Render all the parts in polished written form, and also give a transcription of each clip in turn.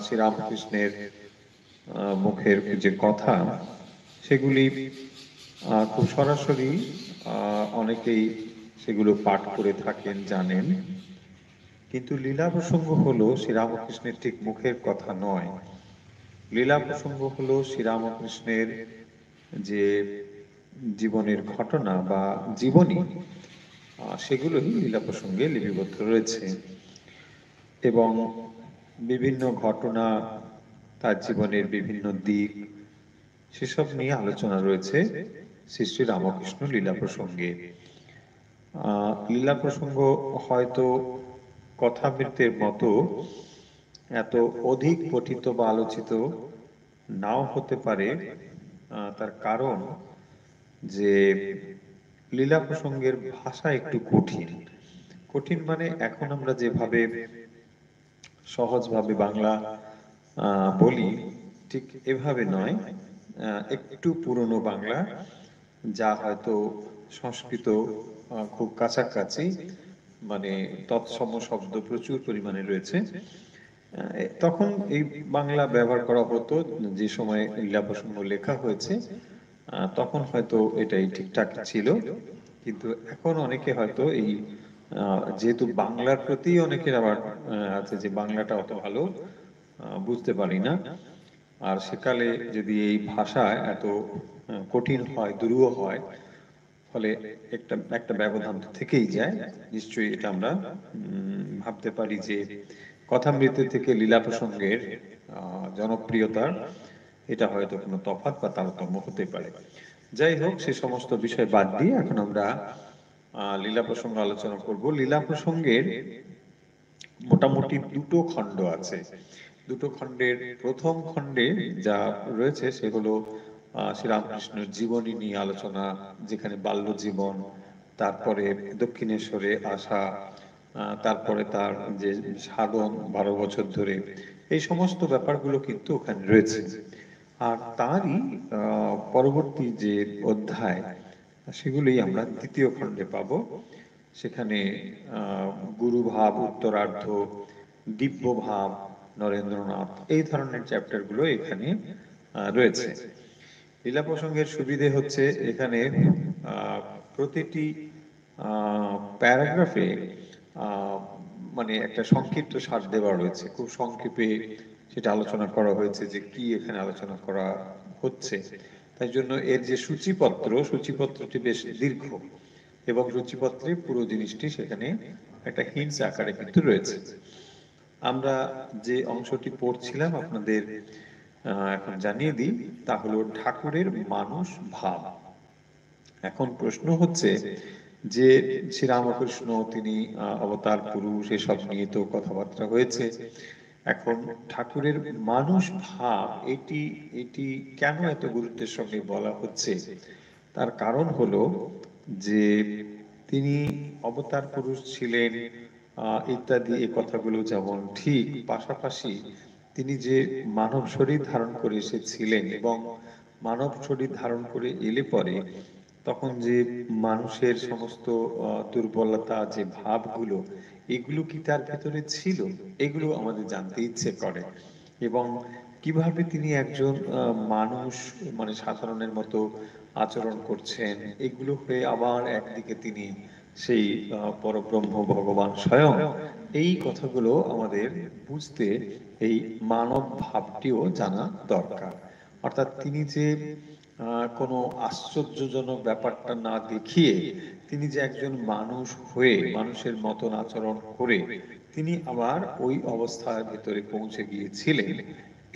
শ্রীরামকৃষ্ণের মুখের যে কথা, সেগুলি খুব সরাসরি অনেকেই সেগুলো পাঠ করে থাকেন, জানেন। কিন্তু লীলা প্রসঙ্গ হলো শ্রীরামকৃষ্ণের ঠিক মুখের কথা নয়। লীলা প্রসঙ্গ হলো শ্রীরামকৃষ্ণের যে জীবনের ঘটনা বা জীবনী, সেগুলোই লীলা প্রসঙ্গে লিপিবদ্ধ রয়েছে। এবং বিভিন্ন ঘটনা, তার জীবনের বিভিন্ন দিক, সেসব নিয়ে আলোচনা রয়েছে শ্রী শ্রী রামকৃষ্ণ লীলা প্রসঙ্গে। লীলা প্রসঙ্গ হয়তো কথামৃতের মতো এত অধিক পঠিত বা আলোচিত নাও হতে পারে। তার কারণ যে লীলা প্রসঙ্গের ভাষা একটু কঠিন। কঠিন মানে এখন আমরা যেভাবে সহজভাবে বাংলা বলি, ঠিক এভাবে নয়। একটু পুরনো বাংলা, যা হয়তো সংস্কৃত খুব কাছাকাছি, মানে তৎসম শব্দ প্রচুর পরিমাণে রয়েছে। তখন এই বাংলা ব্যবহার করা হতো যে সময় লীলা প্রসঙ্গ লেখা হয়েছে, তখন হয়তো এটাই ঠিকঠাক ছিল। কিন্তু এখন অনেকে হয়তো এই যেহেতু বাংলার প্রতি অনেকের আবার আছে যে বাংলাটা অত ভালো বুঝতে পারি না, আর সেকালে যদি এই ভাষা এত কঠিন হয়, দুরূহ হয়, ফলে একটা একটা ব্যবধান তো থেকেই যায়। নিশ্চয়ই এটা আমরা ভাবতে পারি যে কথামৃত থেকে লীলা প্রসঙ্গের জনপ্রিয়তার এটা হয়তো কোনো তফাৎ বা তারতম্য হতে পারে। যাই হোক, সে সমস্ত বিষয় বাদ দিয়ে এখন আমরা লীলা প্রসঙ্গ আলোচনা করব। লীলা প্রসঙ্গের মোটামুটি দুটো খণ্ড আছে। দুটো খণ্ডের প্রথম খণ্ডে যা রয়েছে সেগুলো শ্রীরামকৃষ্ণের জীবনী নিয়ে আলোচনা, যেখানে বাল্য জীবন, তারপরে দক্ষিণেশ্বরে আসা, তারপরে তার যে সাধন 12 বছর ধরে, এই সমস্ত ব্যাপারগুলো কিন্তু ওখানে রয়েছে। আর তারই পরবর্তী যে অধ্যায়, সেগুলোই আমরা দ্বিতীয় খণ্ডে পাব। সেখানে গুরু ভাব উত্তরার্ধ, দিব্য ভাব, নরেন্দ্রনাথ, এই ধরনের চ্যাপ্টারগুলো এখানে রয়েছে। লীলা প্রসঙ্গের সুবিধে হচ্ছে এখানে প্রতিটি প্যারাগ্রাফে মানে একটা সংক্ষিপ্ত সার দেওয়া রয়েছে, খুব সংক্ষেপে সেটা আলোচনা করা হয়েছে যে কি এখানে আলোচনা করা হচ্ছে। তাই জন্য এর যে সূচিপত্রটি বেশ দীর্ঘ, এবং সূচিপত্রে পুরো জিনিসটি সেখানে একটা হিন্টস আকারে কিন্তু রয়েছে। আমরা যে অংশটি পড়ছিলাম আপনাদের এখন জানিয়ে দিই, তা হলো ঠাকুরের মানুষ ভাব। এখন প্রশ্ন হচ্ছে যে শ্রীরামকৃষ্ণ তিনি অবতার পুরুষ, এসব নিয়ে তো কথাবার্তা হয়েছে। এখন ঠাকুরের মানুষ ভাব এটি এটি কেন এত গুরুত্বের সঙ্গে বলা হচ্ছে? তার কারণ হলো যে তিনি অবতার পুরুষ ছিলেন ইত্যাদি, এই কথাগুলো যেমন ঠিক, পাশাপাশি তিনি যে মানব শরীর ধারণ করে এসেছিলেন এবং মানব শরীর ধারণ করে এলে পরে তখন যে মানুষের সমস্ত দুর্বলতা, যে ভাবগুলো, এগুলো কি তার ভেতরে ছিল, এগুলো আমাদের জানতে ইচ্ছে করে। এবং কিভাবে তিনি একজন মানুষ, মানে সাধারণের মতো আচরণ করছেন, এগুলো হয়ে আবার একদিকে তিনি সেই পরব্রহ্ম ভগবান স্বয়ং, এই কথাগুলো আমাদের বুঝতে এই মানব ভাবটিও জানা দরকার। অর্থাৎ তিনি যে কোনো আশ্চর্যজনক ব্যাপারটা না দেখিয়ে তিনি যে একজন মানুষ হয়ে মানুষের মতন আচরণ করে তিনি আবার ওই অবস্থার ভেতরে পৌঁছে গিয়েছিলেন,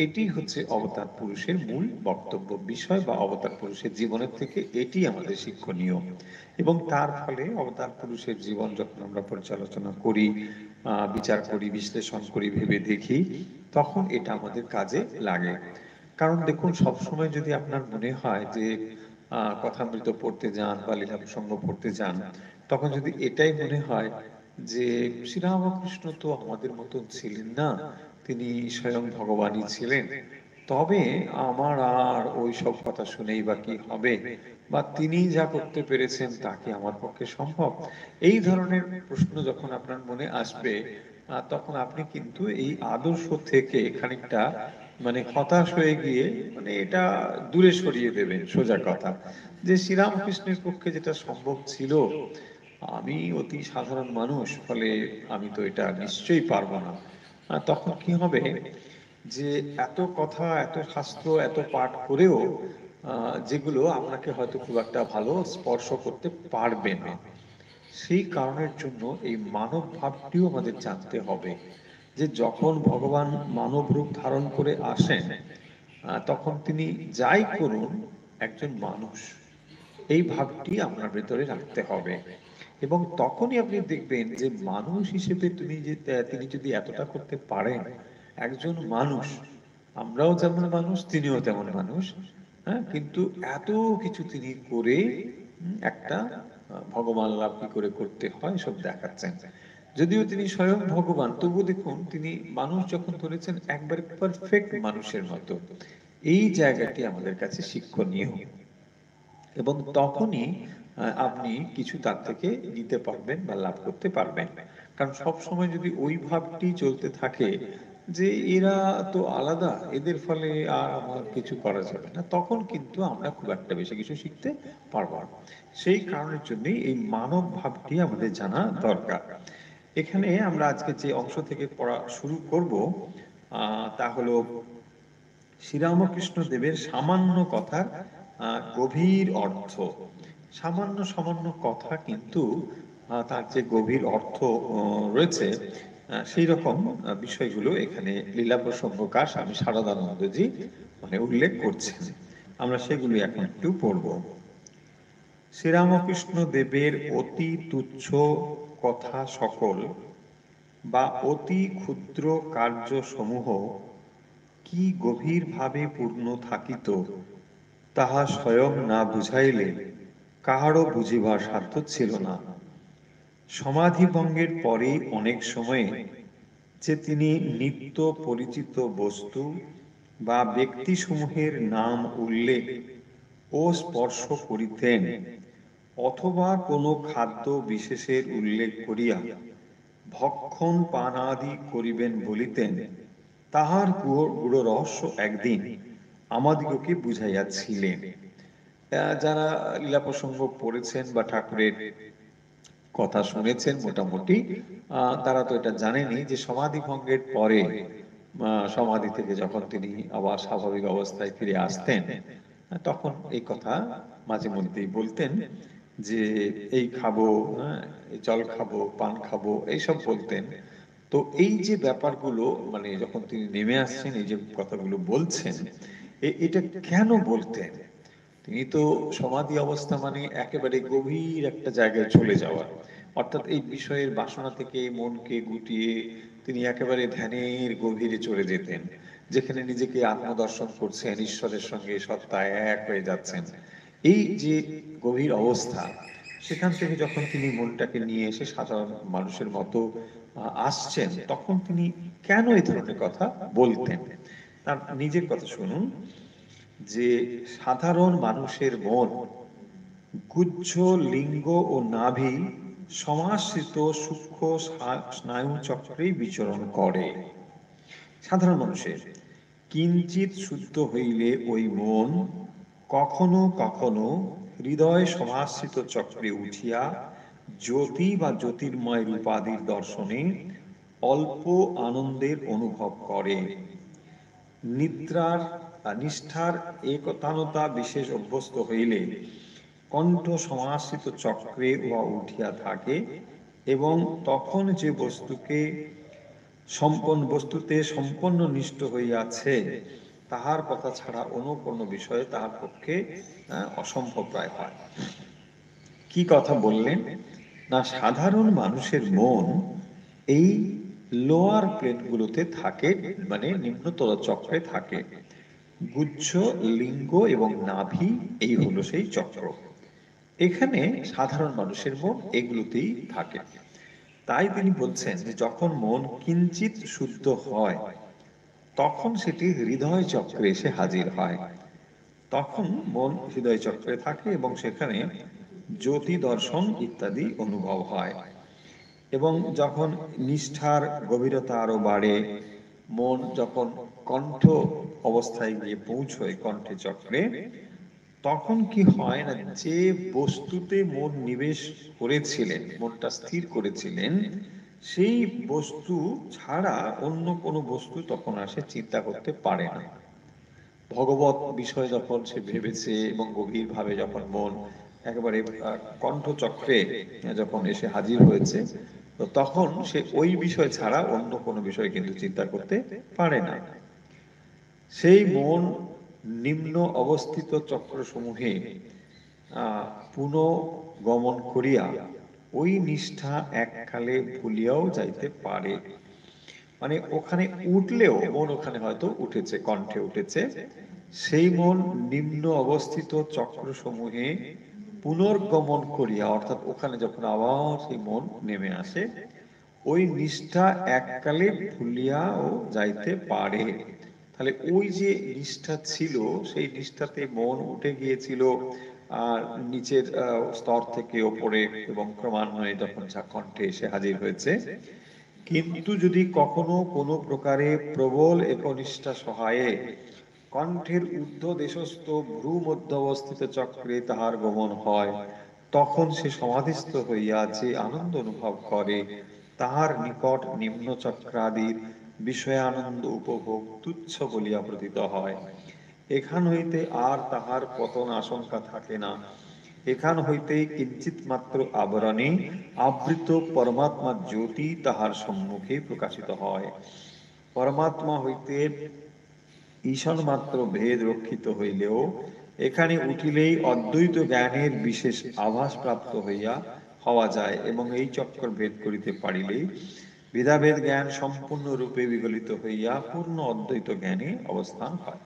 এটি হচ্ছে অবতার পুরুষের মূল বক্তব্য বিষয়, বা অবতার পুরুষের জীবনের থেকে এটি আমাদের শিক্ষণীয়। এবং তার ফলে অবতার পুরুষের জীবন যখন আমরা পর্যালোচনা করি, বিচার করি, বিশ্লেষণ করি, ভেবে দেখি, তখন এটা আমাদের কাজে লাগে। কারণ দেখুন, সবসময় যদি আপনার মনে হয় যে কথামৃত পড়তে যান বা লীলা প্রসঙ্গ পড়তে যান, তখন যদি এটাই মনে হয় যে শ্রীরামকৃষ্ণ তো আমাদের মতন ছিলেন না, তিনি স্বয়ং ভগবানই ছিলেন, তবে আমার আর ওই সব কথা শুনেই বা কি হবে, বা তিনি যা করতে পেরেছেন তা কি আমার পক্ষে সম্ভব, এই ধরনের প্রশ্ন যখন আপনার মনে আসবে, তখন আপনি কিন্তু এই আদর্শ থেকে খানিকটা মানে হতাশ হয়ে গিয়ে মানে এটা দূরে সরিয়ে দেবেন। সোজা কথা যে শ্রীরামকৃষ্ণের পক্ষে যেটা সম্ভব ছিল, আমি অতি সাধারণ মানুষ, ফলে আমি তো এটা নিশ্চয়ই পারবো না। তখন কি হবে যে এত কথা, এত শাস্ত্র, এত পাঠ করেও যেগুলো আপনাকে হয়তো খুব একটা ভালো স্পর্শ করতে পারবে না। সেই কারণের জন্য এই মানব ভাবটিও আমাদের জানতে হবে যে যখন ভগবান মানব রূপ ধারণ করে আসেন, তখন তিনি যাই করুন একজন মানুষ, এই ভাবটি আপনার ভেতরে রাখতে হবে। এবং তখনই আপনি দেখবেন যে মানুষ হিসেবে তিনি যদি এতটা করতে পারেন, একজন মানুষ, আমরাও যেমন মানুষ তিনিও তেমন মানুষ, হ্যাঁ, কিন্তু এত কিছু তিনি করে একটা ভগবান লাভ কি করে করতে হয় সব দেখাচ্ছেন। যদিও তিনি স্বয়ং ভগবান, তবু দেখুন তিনি মানুষ যখন ধরেছেন একবার পারফেক্ট মানুষের মতো, এই জায়গাটি আমাদের কাছে শিক্ষণীয়। এবং তখনই আপনি কিছু তার থেকে নিতে পারবেন বা লাভ করতে পারবেন। কারণ সব সময় যদি ওই ভাবটি চলতে থাকে যে এরা তো আলাদা, এদের ফলে আর আমার কিছু করা যাবে না, তখন কিন্তু আমরা খুব একটা বেশি কিছু শিখতে পারবো না। সেই কারণের জন্যই এই মানব ভাবটি আমাদের জানা দরকার। এখানে আমরা আজকে যে অংশ থেকে পড়া শুরু করব তা হলো শ্রীরামকৃষ্ণ দেবের সামান্য কথার গভীর অর্থ। সামান্য সামান্য কথা কিন্তু তার যে গভীর অর্থ রয়েছে, সেই রকম বিষয়গুলো এখানে লীলা প্রসঙ্গকার স্বামী শারদানন্দজি মানে উল্লেখ করছেন। আমরা সেগুলি এখন একটু পড়ব। শ্রীরামকৃষ্ণ দেবের অতি তুচ্ছ কথা সকল বা অতি ক্ষুদ্র কার্য সমূহ কি গভীর ভাবে পূর্ণ থাকিত, তাহা স্বয়ং না বুঝাইলে কাহারও বুঝিবার সাধ্য ছিল না। সমাধি ভঙ্গের পরে অনেক সময়ে যে তিনি নিত্য পরিচিত বস্তু বা ব্যক্তিসমূহের নাম উল্লেখ ও স্পর্শ করিতেন, অথবা কোনো খাদ্য বিশেষের উল্লেখ করিয়া ভক্ষণ পানাদি করিবেন বলিতেন, তাহার গূঢ় রহস্য একদিন আমাদিগকে বুঝাইয়াছিলেন। যারা লীলা প্রসঙ্গ পড়েছেন বা ঠাকুরের কথা শুনেছেন মোটামুটি, তারা তো এটা জানেনই যে সমাধি ভঙ্গের পরে সমাধি থেকে যখন তিনি আবার স্বাভাবিক অবস্থায় ফিরে আসতেন, তখন এই কথা মাঝে মধ্যেই বলতেন যে এই খাবো, এই জল খাবো, পান খাবো, এইসব বলতেন। তো এই যে ব্যাপারগুলো মানে যখন তিনি নেমে আসছেন, এই যে কথাগুলো বলছেন, এটা কেন বলতেন? তিনি তো সমাধি অবস্থা মানে একেবারে গভীর একটা জায়গায় চলে যাওয়া, অর্থাৎ এই বিষয়ের বাসনা থেকে মনকে গুটিয়ে তিনি একেবারে ধ্যানের গভীরে চলে যেতেন, যেখানে নিজেকে আত্মদর্শন করছেন, ঈশ্বরের সঙ্গে সত্তা এক হয়ে যাচ্ছেন। এই যে গভীর অবস্থা, সেখান থেকে যখন তিনি মনটাকে নিয়ে এসে সাধারণ মানুষের মতো আসছেন, তখন তিনি কেন এই ধরনের কথা বলতেন? তার নিজের কথা শুনুন যে সাধারণ মানুষের মন গুহ্য লিঙ্গ ও নাভি সমাশ্রিত সূক্ষ্ম স্নায়ু চক্রে বিচরণ করে। সাধারণ মানুষের কিঞ্চিত শুদ্ধ হইলে ওই মন কখনো কখনো হৃদয় সমাশ্রিত চক্রে উঠিয়া জ্যোতি বা জ্যোতির্ময় রূপাদির দর্শনে অল্প আনন্দের অনুভব করে। নিদ্রার নিষ্ঠার একতানতা বিশেষ অভ্যস্ত হইলে কণ্ঠ সমাশ্রিত চক্রে উহা উঠিয়া থাকে, এবং তখন যে বস্তুতে সম্পন্ন নিষ্ঠ হইয়াছে, তাহার কথা ছাড়া অন্য কোনো বিষয়ে তাহার পক্ষে অসম্ভব প্রায় হয়। কি কথা বললেন না, সাধারণ মানুষের মন এই লোয়ার প্লেনগুলোতে থাকে, মানে নিম্নতর চক্রে থাকে। গুচ্ছ, লিঙ্গ এবং নাভি, এই হলো সেই চক্র। এখানে সাধারণ মানুষের মন এগুলোতেই থাকে। তাই তিনি বলছেন যে যখন মন কিঞ্চিত শুদ্ধ হয়, তখন সেটি হৃদয় চক্রে এসে হাজির হয়। তখন মন হৃদয় চক্রে থাকে এবং সেখানে জ্যোতি দর্শন ইত্যাদি অনুভব হয়। এবং যখন নিষ্ঠার গভীরতা আরো বাড়ে, মন যখন কণ্ঠ অবস্থায় গিয়ে পৌঁছয় কণ্ঠে চক্রে, তখন কি হয় না, যে বস্তুতে মন নিবেশ করেছিলেন, মনটা স্থির করেছিলেন, সেই বস্তু ছাড়া অন্য কোনো বস্তু তখন আসে চিন্তা করতে পারে না। ভগবত বিষয় যখন সে ভেবেছে এবং গভীরভাবে যখন মন একেবারে কণ্ঠচক্রে যখন এসে হাজির হয়েছে, তো তখন সে ওই বিষয় ছাড়া অন্য কোনো বিষয় কিন্তু চিন্তা করতে পারে না। সেই মন নিম্ন অবস্থিত চক্রসমূহে পুনঃ গমন করিয়া ওই নিষ্ঠা এককালে ভুলিয়াও যাইতে পারে। মানে ওখানে উঠলেও, মন ওখানে হয়তো উঠেছে, কণ্ঠে উঠেছে, সেই মন নিম্ন অবস্থিত চক্রসমূহে পুনর্গমন করিয়া, অর্থাৎ ওখানে যখন আবার সেই মন নেমে আসে, ওই নিষ্ঠা এককালে ভুলিয়াও যাইতে পারে। তাহলে ওই যে নিষ্ঠা ছিল, সেই নিষ্ঠাতে মন উঠে গিয়েছিল আর নিচের স্তর থেকে ওপরে, এবং ক্রমান্বয়ে যখন কণ্ঠে এসে হাজির হয়েছে। কিন্তু যদি কখনো কোনো প্রকারে প্রবল একনিষ্ঠা সহায়ে কণ্ঠের ঊর্ধ্ব দেশস্থ ভ্রু মধ্য অবস্থিত চক্রে তাহার গমন হয়, তখন সে সমাধিস্থ হইয়া যে আনন্দ অনুভব করে, তাহার নিকট নিম্ন চক্রাদির বিষয়ানন্দ উপভোগ তুচ্ছ বলিয়া প্রতীত হয়। এখান হইতে আর তাহার পতন আশঙ্কা থাকে না। এখান হইতে কিঞ্চিত মাত্র আবরণে আবৃত পরমাত্মা জ্যোতি তাহার সম্মুখে প্রকাশিত হয়। পরমাত্মা হইতে ঈশন মাত্র ভেদ রক্ষিত হইলেও এখানে উঠিলেই অদ্বৈত জ্ঞানের বিশেষ আভাস প্রাপ্ত হওয়া যায়, এবং এই চক্র ভেদ করিতে পারিলেই ভেদাভেদ জ্ঞান সম্পূর্ণ রূপে বিগলিত হইয়া পূর্ণ অদ্বৈত জ্ঞানে অবস্থান হয়।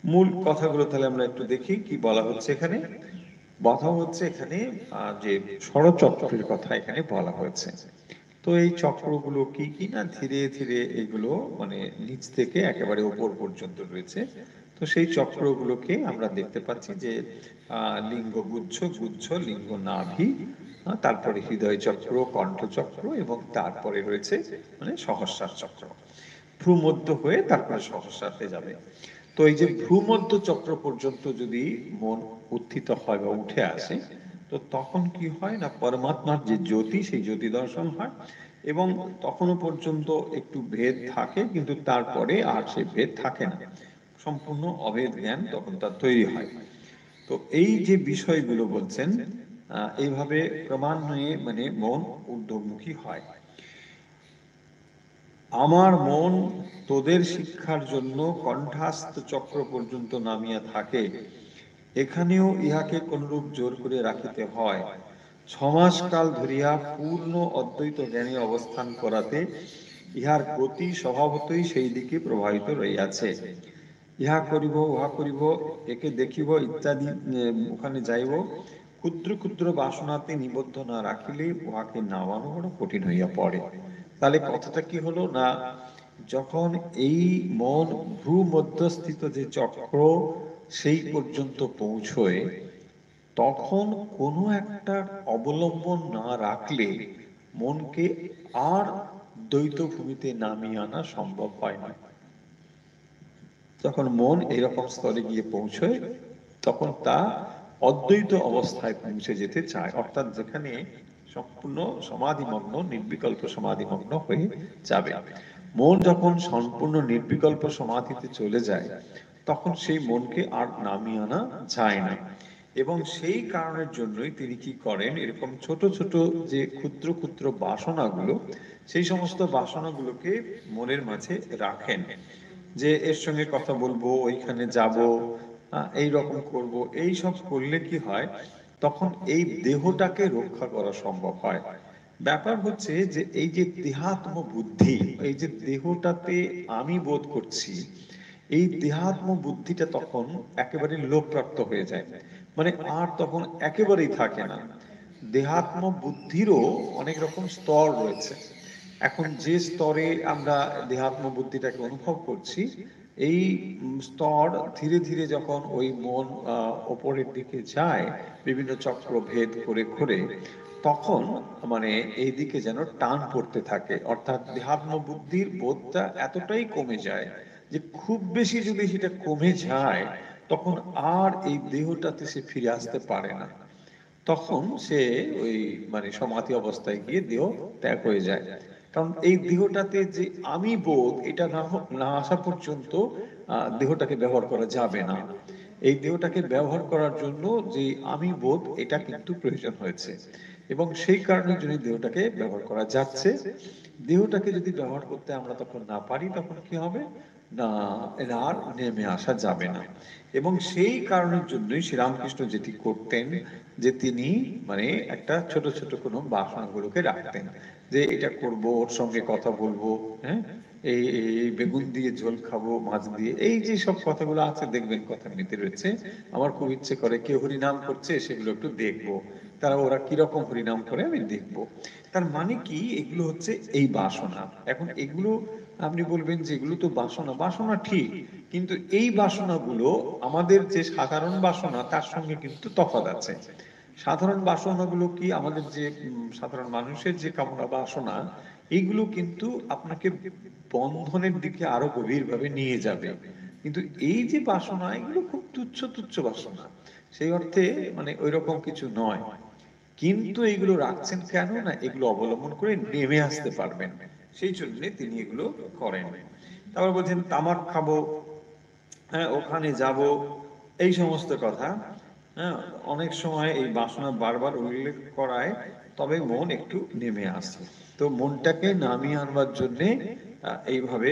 মূল কথাগুলো তাহলে আমরা একটু দেখি কি বলা হচ্ছে এখানে। কথা হচ্ছে এখানে যে ষড়চক্রের কথা এখানে বলা হয়েছে। তো এই চক্রগুলো কি কি না, ধীরে ধীরে এগুলো মানে নিচ থেকে একেবারে উপর পর্যন্ত রয়েছে। তো সেই চক্রগুলোকে আমরা দেখতে পাচ্ছি যে লিঙ্গ গুচ্ছ, গুচ্ছ লিঙ্গ নাভি, তারপরে হৃদয় চক্র, কণ্ঠ চক্র, এবং তারপরে রয়েছে মানে সহস্রার চক্র। ভ্রুমধ্য হয়ে তারপরে সহস্রাতে যাবে। তো এই যে ভ্রুমধ্য চক্র পর্যন্ত যদি মন উত্থিত হয় বা উঠে আসে, তো তখন কি হয় না, পরমাত্মার যে জ্যোতি, সেই জ্যোতি দর্শন হয়, এবং তখনও পর্যন্ত একটু ভেদ থাকে, কিন্তু তারপরে আর সেই ভেদ থাকে না, সম্পূর্ণ অভেদ জ্ঞান তখন তার তৈরি হয়। তো এই যে বিষয়গুলো বলছেন, এইভাবে ক্রমান্বয়ে মানে মন ঊর্ধ্বমুখী হয়। আমার মন তোদের শিক্ষার জন্য কণ্ঠাস্থ চক্র পর্যন্ত নামিয়া থাকে, এখানেও ইহাকে কোনরূপ জোর করে রাখিতে হয়। 6 মাস কাল ধরিয়া পূর্ণ অদ্বৈত জ্ঞানে অবস্থান করাতে ইহার গতি স্বভাবতই সেই দিকে প্রবাহিত রইয়াছে। ইহা করিব, উহা করিব, একে দেখিব ইত্যাদি ওখানে যাইব, ক্ষুদ্র ক্ষুদ্র বাসনাতে নিবদ্ধ না রাখিলে উহাকে নামানো বড় কঠিন হইয়া পড়ে। তাহলে কথাটা কি হলো না, যখন এই মন ভ্রু মধ্যস্থিত যে চক্র সেই পর্যন্ত পৌঁছয়, তখন কোনো একটা অবলম্বন না রাখলে মনকে আর দ্বৈত ভূমিতে নামিয়ে আনা সম্ভব হয় না। যখন মন এইরকম স্তরে গিয়ে পৌঁছয়, তখন তা অদ্বৈত অবস্থায় পৌঁছে যেতে চায়, অর্থাৎ যেখানে সম্পূর্ণ সমাধিমগ্ন, নির্বিকল্প সমাধিমগ্ন হয়ে যাবে। মন যখন সম্পূর্ণ নির্বিকল্প সমাধিতে চলে যায়, তখন সেই মনকে আর নামিয়ে আনা যায় না। এবং সেই কারণের জন্যই তিনি কি করেন, এরকম ছোট ছোট যে ক্ষুদ্র ক্ষুদ্র বাসনাগুলো, সেই সমস্ত বাসনাগুলোকে মনের মাঝে রাখেন, যে এর সঙ্গে কথা বলবো, ওইখানে যাব, এই রকম করব। এই সব করলে কি হয়, তখন এই দেহটাকে রক্ষা করা সম্ভব হয়। ব্যাপার হচ্ছে যে এই যে দেহাত্ম বুদ্ধি, এই যে দেহটাতে আমি বোধ করছি, এই দেহাত্ম বুদ্ধিটা তখন একেবারে লোপপ্রাপ্ত হয়ে যায়, মানে আর তখন একেবারেই থাকে না। দেহাত্ম বুদ্ধিরও অনেক রকম স্তর রয়েছে। এখন যে স্তরে আমরা দেহাত্ম বুদ্ধিটাকে অনুভব করছি, এই স্তর ধীরে ধীরে যখন ওই মন ওপরের দিকে যায়, বিভিন্ন চক্র ভেদ করে করে, তখন মানে এইদিকে যেন টান পড়তে থাকে, অর্থাৎ দেহাত্ম বুদ্ধির বোধটা এতটাই কমে যায় যে খুব বেশি যদি সেটা কমে যায় তখন আর এই দেহটাতে সে ফিরে আসতে পারে না। তখন সে ওই মানে সমাধি অবস্থায় গিয়ে দেহ ত্যাগ হয়ে যায়। কারণ এই দেহটাতে যে আমি বোধ এটা না আসা পর্যন্ত দেহটাকে ব্যবহার করা যাবে না। এই দেহটাকে ব্যবহার করার জন্য যে আমি বোধ এটা কিন্তু প্রয়োজন হয়েছে, এবং সেই কারণের জন্য দেহটাকে ব্যবহার করা যাচ্ছে। দেহটাকে যদি ব্যবহার করতে আমরা তখন না পারি তখন কি হবে না, এরা আর নেমে আসা যাবে না। এবং সেই কারণের জন্যই শ্রীরামকৃষ্ণ যেটি করতেন যে তিনি মানে একটা ছোট ছোট কোনো বাসনাগুলোকে রাখতেন, যে এটা করব, ওর সঙ্গে কথা বলবো, হ্যাঁ, এই এই বেগুন দিয়ে ঝোল খাবো, মাছ দিয়ে, এই যে সব কথাগুলো আছে দেখবেন কথার ভিতরে রয়েছে। আমার খুব ইচ্ছে করে কেউ হরিনাম করছে সেগুলো একটু দেখবো, তারা ওরা কিরকম হরিনাম করে আমি দেখবো। তার মানে কি, এগুলো হচ্ছে এই বাসনা। এখন এগুলো আপনি বলবেন যে এগুলো তো বাসনা, বাসনা ঠিক, কিন্তু এই বাসনাগুলো আমাদের যে সাধারণ বাসনা তার সঙ্গে কিন্তু তফাৎ আছে। সাধারণ বাসনাগুলো কি, আমাদের যে সাধারণ মানুষের যে কামনা বাসনা, এইগুলো কিন্তু আপনাকে বন্ধনের দিকে আরো গভীরভাবে নিয়ে যাবে। কিন্তু এই যে বাসনা, এগুলো খুব তুচ্ছ তুচ্ছ বাসনা, সেই অর্থে মানে ওইরকম কিছু নয়। কিন্তু এগুলো রাখছেন কেন না, এগুলো অবলম্বন করে নেমে আসতে পারবেন, সেই জন্য তিনি এগুলো করেন। তারপর বলছেন তামাক খাবো, হ্যাঁ ওখানে যাব, এই সমস্ত কথা। হ্যাঁ, অনেক সময় এই বাসনা বারবার উল্লেখ করায় তবে মন একটু নেমে আসে। তো মনটাকে নামিয়ে আনবার জন্য এইভাবে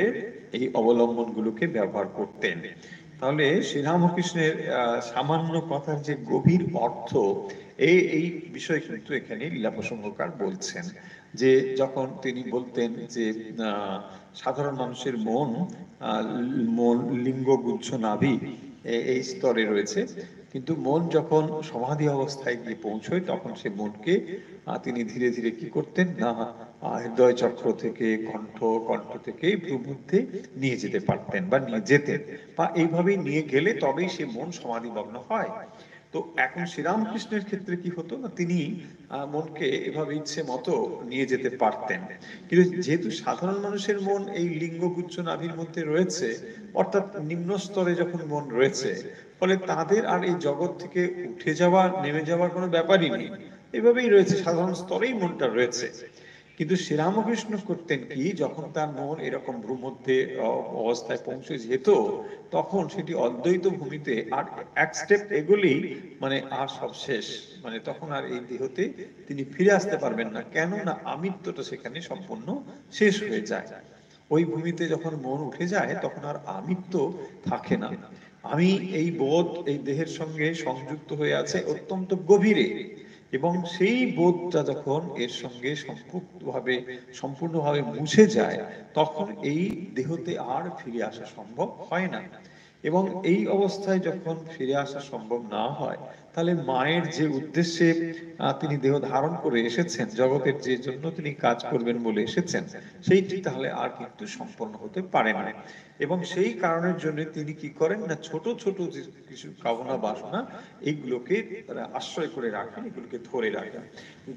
এই অবলম্বনগুলোকে ব্যবহার করতেন। তাহলে শ্রীরামকৃষ্ণের সামান্য কথার যে গভীর অর্থ, এই বিষয় কিন্তু এখানে লীলা প্রসঙ্গকার বলছেন। যে যখন তিনি বলতেন যে সাধারণ মানুষের মন মন লিঙ্গ গুচ্ছ নাভি এই স্তরে রয়েছে, কিন্তু মন যখন সমাধি অবস্থায় গিয়ে পৌঁছয় তখন সে মনকে তিনি ধীরে ধীরে কি করতেন না, হৃদয় চক্র থেকে কণ্ঠ, কণ্ঠ থেকে ভ্রু মধ্যে নিয়ে যেতে পারতেন বা নিয়ে যেতেন, বা এইভাবেই নিয়ে গেলে তবেই সে মন সমাধিমগ্ন হয়। তো এখন শ্রীরামকৃষ্ণের ক্ষেত্রে কি হতো না, তিনি মনকে এভাবে ইচ্ছে মতো নিয়ে যেতে পারতেন। কিন্তু যেহেতু সাধারণ মানুষের মন এই লিঙ্গগুচ্ছ নাভির মধ্যে রয়েছে, অর্থাৎ নিম্ন স্তরে যখন মন রয়েছে, ফলে তাদের আর এই জগৎ থেকে উঠে যাওয়া নেমে যাওয়ার কোনো ব্যাপারই নেই, এভাবেই রয়েছে, সাধারণ স্তরেই মনটা রয়েছে। কিন্তু শ্রীরামকৃষ্ণ করতেন কি, যখন তার মন এরকম ভ্রুমধ্যে অবস্থায় পৌঁছে যেত তখন সেটি অদ্বৈত ভূমিতে আর এক স্টেপ এগোলেই মানে আর সব শেষ, মানে তখন আর এই দেহতে তিনি ফিরে আসতে পারবেন না, কেন না আমিত্বটা সেখানে সম্পূর্ণ শেষ হয়ে যায়। ওই ভূমিতে যখন মন উঠে যায় তখন আর আমিত্ব থাকে না। আমি এই বোধ এই দেহের সঙ্গে সংযুক্ত হয়ে আছে অত্যন্ত গভীরে, এবং সেই বোধটা যখন এর সঙ্গে সম্পূর্ণভাবে মুছে যায় তখন এই দেহতে আর ফিরে আসা সম্ভব হয় না। এবং এই অবস্থায় যখন ফিরে আসা সম্ভব না হয়, তাহলে মায়ের যে উদ্দেশ্যে তিনি দেহ ধারণ করে এসেছেন, জগতের যে জন্য তিনি কাজ করবেন বলে এসেছেন, সেইটি তাহলে আর কিন্তু সম্পন্ন হতে পারে না। এবং সেই কারণের জন্য তিনি কি করেন না, ছোট ছোট যে কিছু কামনা বাসনা এইগুলোকে আশ্রয় করে রাখেন, এগুলোকে ধরে রাখেন,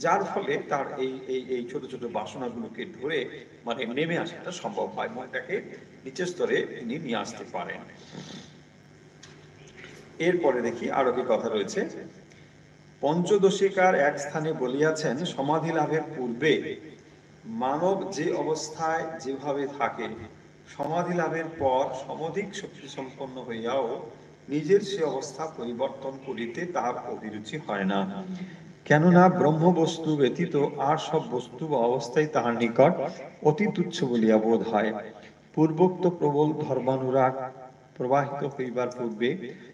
যার ফলে তার এই এই এই ছোট ছোট বাসনাগুলোকে ধরে মানে নেমে আসাটা সম্ভব হয়, মনটাকে নিচের স্তরে তিনি নিয়ে আসতে পারেন। এরপরে দেখি আরো কি কথা রয়েছে। পঞ্চদশিকার এক স্থানে বলিয়াছেন, সমাধি লাভের পূর্বে মানব যে অবস্থায় যেভাবে থাকে, সমাধি লাভের পর সমধিক শক্তি সম্পন্ন হইয়াও নিজের সে অবস্থা পরিবর্তন করিতে তার অভিরুচি হয় না। কেননা ব্রহ্ম বস্তু ব্যতীত আর সব বস্তু বা অবস্থায় তাহার নিকট অতি তুচ্ছ বলিয়া বোধ হয়। পূর্বোক্ত প্রবল ধর্মানুরাগ প্রবাহিত হইবার পূর্বে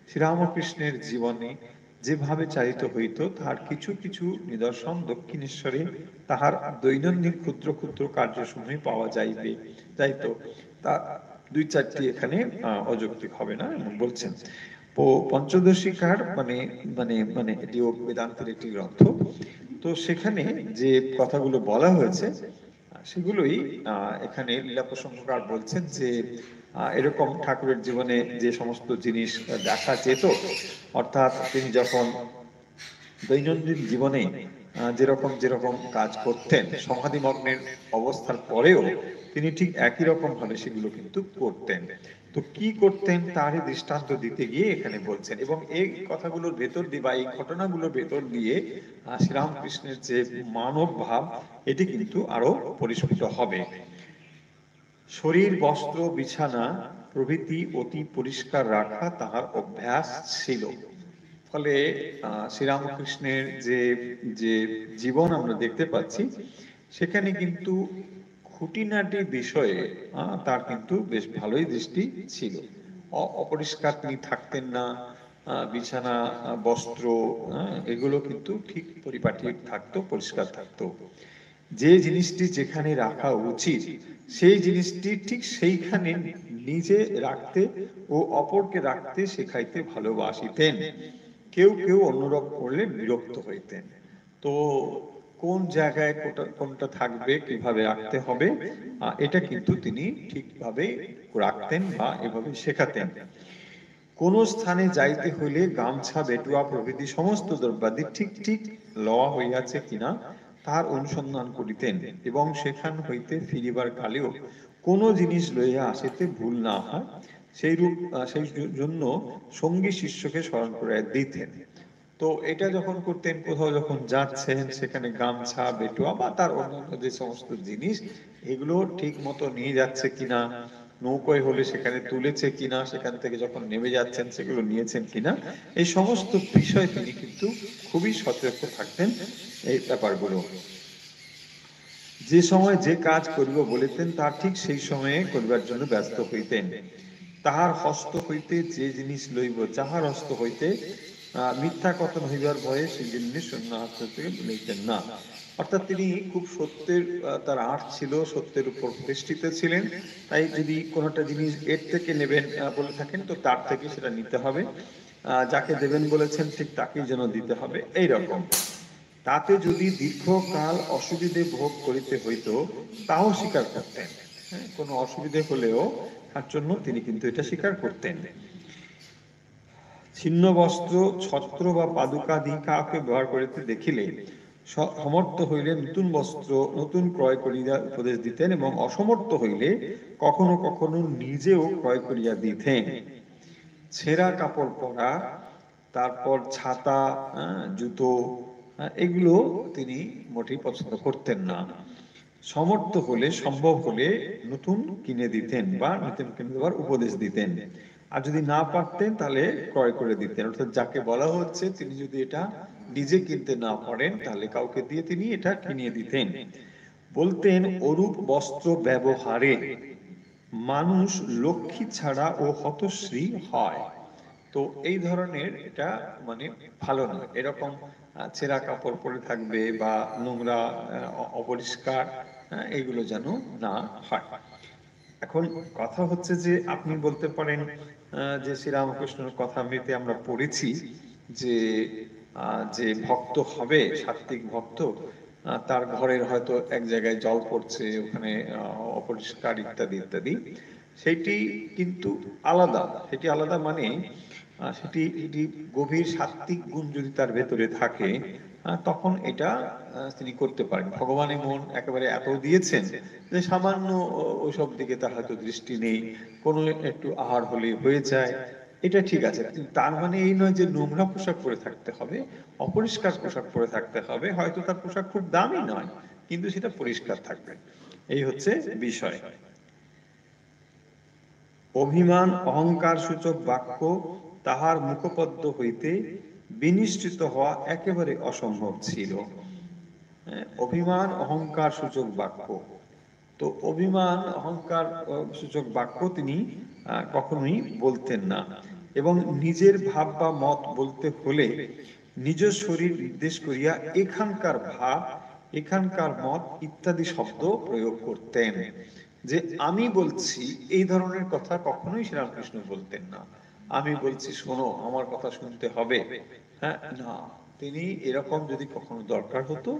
শ্রীরামকৃষ্ণের জীবনে যেভাবে চালিত হইত তাহার কিছু কিছু নিদর্শন দক্ষিণেশ্বরে তাহার দৈনন্দিন ক্ষুদ্র ক্ষুদ্র কার্যসমূহে পাওয়া যাইত। তা দুই চারটি এখানে অযৌক্তিক হবে না বলছেন। পঞ্চদশিকার মানে মানে মানে এটিও বেদান্তের একটি গ্রন্থ। তো সেখানে যে কথাগুলো বলা হয়েছে সেগুলোই এখানে লীলা প্রসঙ্গকার বলছেন যে এরকম ঠাকুরের জীবনে যে সমস্ত জিনিস দেখা যেত, অর্থাৎ তিনি যখন দৈনন্দিন জীবনে যেরকম যেরকম কাজ করতেন সমাধিমগ্নের অবস্থার পরেও তিনি ঠিক একই রকম ভাবে সেগুলো কিন্তু করতেন। তো কি করতেন তারই দৃষ্টান্ত দিতে গিয়ে এখানে বলছেন, এবং এই কথাগুলোর ভেতর দিয়ে বা এই ঘটনাগুলোর ভেতর দিয়ে শ্রীরামকৃষ্ণের যে মানব ভাব এটি কিন্তু আরো পরিস্ফুট হবে। শরীর, বস্ত্র, বিছানা প্রভৃতি অতি পরিষ্কার রাখা তাহার অভ্যাস ছিল। ফলে শ্রীরামকৃষ্ণের যে যে জীবন আমরা দেখতে পাচ্ছি সেখানে কিন্তু খুঁটিনাটি বিষয়ে তার কিন্তু বেশ ভালোই দৃষ্টি ছিল। অপরিষ্কার তিনি থাকতেন না। বিছানা, বস্ত্র, এগুলো কিন্তু ঠিক পরিপাটি থাকতো, পরিষ্কার থাকতো। যে জিনিসটি যেখানে রাখা উচিত সেই জিনিসটি ঠিক সেইখানে নিজে রাখতে ও অপরকে রাখতে শেখাইতে ভালোবাসিতেন। কেউ কেউ অনুরোধ করলে বিরক্ত হইতেন। তো কোন জায়গায় কোনটা থাকবে, কিভাবে রাখতে হবে, এটা কিন্তু তিনি ঠিকভাবে রাখতেন বা এভাবে শেখাতেন। কোন স্থানে যাইতে হইলে গামছা, বেটুয়া প্রভৃতি সমস্ত দ্রব্যাদি ঠিক ঠিক লওয়া হইয়াছে কিনা তার অনুসন্ধান করিতেন, এবং সেখান হইতে ফিরিবার কালেও কোনো জিনিস লইয়া আসিতে ভুল না হয় সেই জন্য সঙ্গী শিষ্যকে স্মরণ করাইয়া দিতেন। তো এটা যখন করতেন, কোথাও যখন যাচ্ছেন সেখানে গামছা, বেটুয়া বা তার অন্যান্য যে সমস্ত জিনিস এগুলো ঠিক মতো নিয়ে যাচ্ছে কিনা, নৌকোয় হলে সেখানে তুলেছে কিনা, সেখান থেকে যখন নেমে যাচ্ছেন সেগুলো নিয়েছেন কিনা, এই সমস্ত বিষয় তিনি কিন্তু খুবই সতর্ক থাকতেন এই ব্যাপারগুলো। যে সময় যে কাজ করিব বলিতেন তার ঠিক সেই সময়ে করিবার জন্য ব্যস্ত হইতেন। তাহার হস্ত হইতে যে জিনিস লইব যাহার হস্ত হইতে মিথ্যা কথন হইবার ভয়ে সেই জিনিস শূন্য হস্ত থেকে লইতেন না। অর্থাৎ তিনি খুব সত্যের, তার আঁট ছিল, সত্যের উপর প্রতিষ্ঠিত ছিলেন। তাই যদি কোনোটা জিনিস এর থেকে নেবেন বলে থাকেন তো তার থেকে সেটা নিতে হবে, যাকে দেবেন বলেছেন ঠিক তাকেই যেন দিতে হবে, এই রকম। তাতে যদি দীর্ঘকাল অসুবিধে ভোগ করিতে হইত তাও স্বীকার করতেন। হ্যাঁ, কোনো অসুবিধে হলেও তার জন্য তিনি কিন্তু এটা স্বীকার করতেন। ছিন্ন বস্ত্র, ছত্র বা পাদুকাদি কাউকে ব্যবহার করিতে দেখিলে সমর্থ হইলে নতুন বস্ত্র নতুন ক্রয় করিয়া উপদেশ দিতেন, এবং অসমর্থ হইলে কখনো কখনো নিজেও ক্রয় করিয়া দিতেন। ছেঁড়া কাপড় পরা, তারপর ছাতা, জুতো, এগুলো তিনি মোটেই পছন্দ করতেন না। সমর্থ হলে, সম্ভব হলে নতুন কিনে দিতেন বা নতুন কিনে দেওয়ার উপদেশ দিতেন। আর যদি না পারতেন তাহলে ক্রয় করে দিতেন। অর্থাৎ যাকে বলা হচ্ছে তিনি যদি এটা নিজে কিনতে না পারেন তাহলে কাউকে দিয়ে তিনি এটা কিনিয়ে দিতেন। বলতেন অরূপ বস্ত্র ব্যবহারে মানুষ লক্ষ্মী ছাড়া ও হতশ্রী হয়। তো এই ধরনের এটা মানে ভালো না, এরকম ছেঁড়া কাপড় পরে থাকবে বা নোংরা, অপরিষ্কার, এইগুলো যেন না হয়। এখন কথা হচ্ছে যে আপনি বলতে পারেন যে শ্রীরামকৃষ্ণের কথা এমনিতে আমরা পড়েছি যে যে ভক্ত হবে, সাত্বিক ভক্ত, তার ঘরের হয়তো এক জায়গায় জল পড়ছে, ওখানে অপরিষ্কার ইত্যাদি ইত্যাদি, সেটি কিন্তু আলাদা। সেটি আলাদা মানে সেটি এটি গভীর সাত্বিক গুণ যদি তার ভেতরে থাকে তখন এটা তিনি করতে পারেন। ভগবান এমন একেবারে এত দিয়েছেন যে সামান্য ওইসব দিকে তার হয়তো দৃষ্টি নেই, কোনো একটু আহার হলে হয়ে যায়, এটা ঠিক আছে। কিন্তু তার মানে এই নয় যে নোংরা পোশাক পরে থাকতে হবে, অপরিষ্কার পোশাক পরে থাকতে হবে। হয়তো তার পোশাক খুব দামি নয় কিন্তু সেটা পরিষ্কার থাকবে, এই হচ্ছে বিষয়। অভিমান অহংকার সূচক বাক্য তাহার মুখপদ্ম হইতে বিনিষ্কৃত হওয়া একেবারে অসম্ভব ছিল। অভিমান অহংকার সূচক বাক্য, তো অভিমান অহংকার সূচক বাক্য তিনি কখনোই বলতেন না। এবং নিজের ভাব বা মত বলতে হলে নিজ শরীর নির্দেশ করিয়া এখানকার ভাব, এখানকার মত ইত্যাদি শব্দ প্রয়োগ করতেন। যে আমি বলছি এই ধরনের কথা কখনোই শ্রীরামকৃষ্ণ বলতেন না। আমি বলছি শোনো, আমার কথা শুনতে হবে, হ্যাঁ, না, তিনি এরকম যদি কখনো দরকার হতো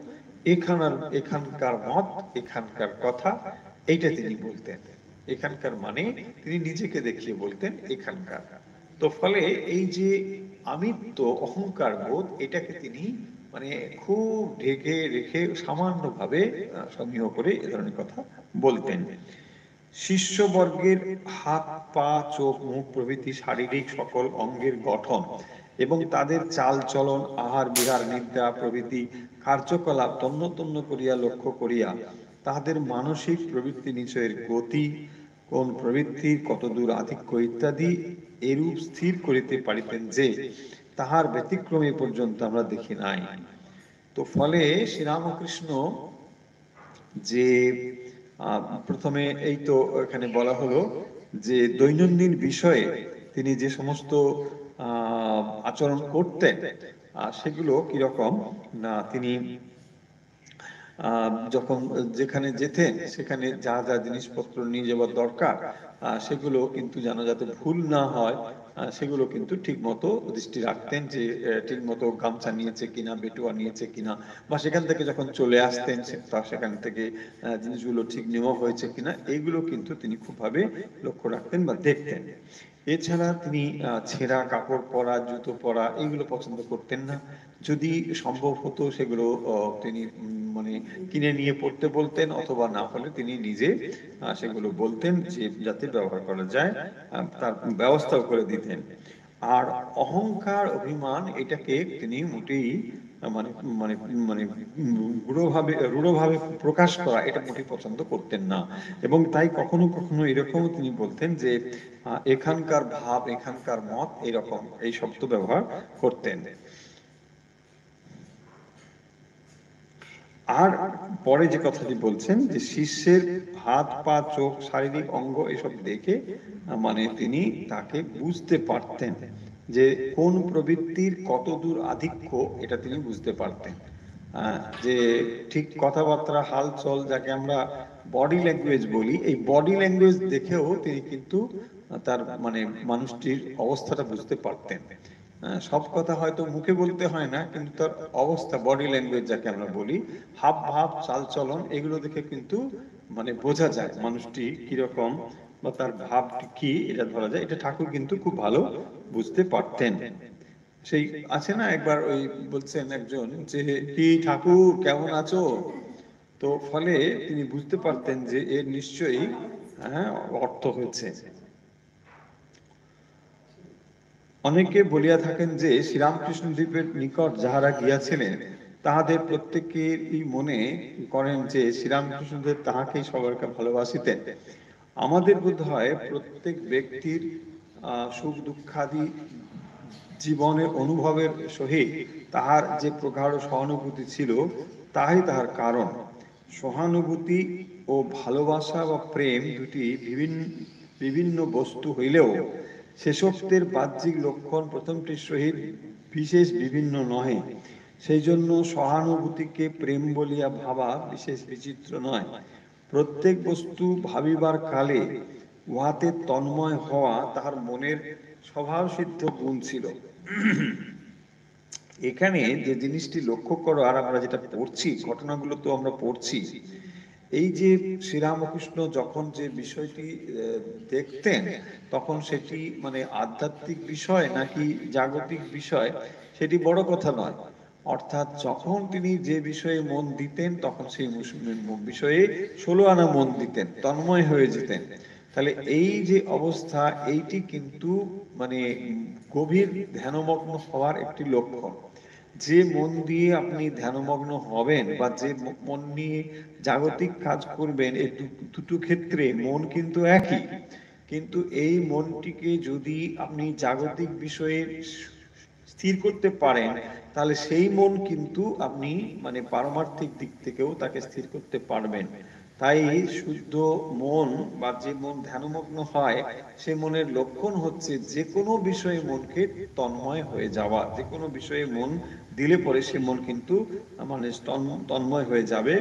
এখানকার মত, এখানকার কথা, এইটা তিনি বলতেন। এখানকার মানে তিনি নিজেকে দেখিয়ে বলতেন এখানকার। তো ফলে এই যে আমিত্ব, অহংকার বোধ, এটাকে তিনি মানে খুব ঢেকে রেখে সামান্যভাবে সমীহ করে এ ধরনের কথা বলতেন। শিষ্যবর্গের হাত, পা, চোখ, মুখ প্রভৃতি শারীরিক সকল অঙ্গের গঠন এবং তাদের চাল চলন, আহার বিহার, নিদ্রা প্রভৃতি কার্যকলাপ তন্ন তন্ন করিয়া লক্ষ্য করিয়া তাহাদের মানসিক প্রবৃত্তি নিচয়ের গতি, কোন প্রবৃত্তির কতদূর আধিক্য ইত্যাদি এরূপ স্থির করিতে পারিতেন যে তাহার ব্যতিক্রমে পর্যন্ত আমরা দেখি নাই। তো ফলে শ্রীরামকৃষ্ণ যে প্রথমে এই তো এখানে বলা হলো যে দৈনন্দিন বিষয়ে তিনি যে সমস্ত আচরণ করতেন সেগুলো কিরকম না, তিনি যখন যেখানে যেতেন সেখানে যা যা জিনিসপত্র নিয়ে যাওয়ার দরকার সেগুলো কিন্তু যেন যাতে ভুল না হয় সেগুলো কিন্তু ঠিক মতো দৃষ্টি রাখতেন, যে ঠিক মতো গামছা নিয়েছে কিনা, বেটুয়া নিয়েছে কিনা, বা সেখান থেকে যখন চলে আসতেন সেখান থেকে জিনিসগুলো ঠিক নেওয়া হয়েছে কিনা, এইগুলো কিন্তু তিনি খুবভাবে লক্ষ্য রাখতেন বা দেখতেন। এছাড়া তিনি ছেঁড়া কাপড় পরা, জুতো পরা এইগুলো পছন্দ করতেন না। যদি সম্ভব হতো সেগুলো তিনি মানে কিনে নিয়ে পড়তে বলতেন, অথবা না হলে তিনি নিজে সেগুলো বলতেন যে যাতে ব্যবহার করা যায়, তার ব্যবস্থাও করে দিতেন। আর অহংকার, অভিমান এটাকে তিনি মোটেই মানে মানে মানে রূঢ়ভাবে প্রকাশ করা এটা মোটেই পছন্দ করতেন না। এবং তাই কখনো কখনো এরকম তিনি বলতেন যে এখানকার ভাব, এখানকার মত, এরকম এই শব্দ ব্যবহার করতেন। আর পরে যে কথাটি বলছেন যে শিষ্যের হাত, পা, চোখ, শারীরিক অঙ্গ এসব দেখে মানে তিনি তাকে বুঝতে পারতেন যে কোন প্রবৃত্তির কত দূর আধিক্য, এটা তিনি বুঝতে পারতেন। যে ঠিক কথাবার্তা, হালচল, যাকে আমরা বডি ল্যাঙ্গুয়েজ বলি, এই বডি ল্যাঙ্গুয়েজ দেখেও তিনি কিন্তু তার মানে মানুষটির অবস্থাটা বুঝতে পারতেন। সব কথা হয়তো মুখে বলতে হয় না, কিন্তু তার অবস্থা, বডি ল্যাঙ্গুয়েজ যাকে আমরা বলি, হাব ভাব, চাল চলন, এগুলো দেখে কিন্তু মানে বোঝা যায় মানুষটি কিরকম বা তার ভাবটি কি, এটা ধরা যায়। এটা ঠাকুর কিন্তু খুব ভালো বুঝতে পারতেন। সেই আছে না, একবার ওই বলছেন একজন যে কি ঠাকুর কেমন আছো, তো ফলে তিনি বুঝতে পারতেন যে এর নিশ্চয়ই অর্থ হয়েছে। অনেকে বলিয়া থাকেন যে শ্রীরামকৃষ্ণ দ্বীপের নিকট যাহারা গিয়াছিলেন তাহাদের প্রত্যেকেরই মনে করেন যে শ্রীরামকৃষ্ণদেব তাহাকেই সবাইকে ভালোবাসিতেন। আমাদের বোধ হয় প্রত্যেক ব্যক্তির সুখ দুঃখাদি জীবনের অনুভবের সহিত তাহার যে প্রগাঢ় সহানুভূতি ছিল তাহাই তাহার কারণ। সহানুভূতি ও ভালোবাসা বা প্রেম দুটি বিভিন্ন বস্তু হইলেও শেষোক্তের বাহ্যিক লক্ষণ প্রথমটির সহিত বিশেষ বিভিন্ন নহে। সেই জন্য সহানুভূতিকে প্রেম বলিয়া ভাবা বিশেষ বিচিত্র নয়। প্রত্যেক বস্তু ভাবিবার কালে উহাতে তন্ময় হওয়া তাহার মনের স্বভাব সিদ্ধ গুণ ছিল। এখানে যে জিনিসটি লক্ষ্য করো, আর আমরা যেটা পড়ছি, ঘটনাগুলো তো আমরা পড়ছি, এই যে শ্রীরামকৃষ্ণ যখন যে বিষয়টি দেখতেন তখন সেটি মানে আধ্যাত্মিক বিষয় নাকি জাগতিক বিষয় সেটি বড় কথা নয়। অর্থাৎ যখন তিনি যে বিষয়ে মন দিতেন তখন সেই বিষয়ে 16 আনা মন দিতেন, তন্ময় হয়ে যেতেন। তাহলে এই যে অবস্থা, এইটি কিন্তু মানে গভীর ধ্যানমগ্ন হওয়ার একটি লক্ষণ। যে মন দিয়ে আপনি ধ্যানমগ্ন হবেন বা যে মন নিয়ে জাগতিক কাজ করবেন, এই দুটো ক্ষেত্রে মন কিন্তু একই, কিন্তু এই মনটিকে যদি আপনি জাগতিক বিষয়ে স্থির করতে পারেন তাহলে সেই মন কিন্তু আপনি মানে পারমার্থিক দিক থেকেও তাকে স্থির করতে পারবেন। তাই শুদ্ধ মন বা যে মন ধ্যানমগ্ন হয় সে মনের লক্ষণ হচ্ছে যে কোনো বিষয়ে মনকে তন্ময় হয়ে যাওয়া। যে কোনো বিষয়ে মন দিলে পরে সে মন কিন্তু মানে তন্ময় হয়ে যাবে,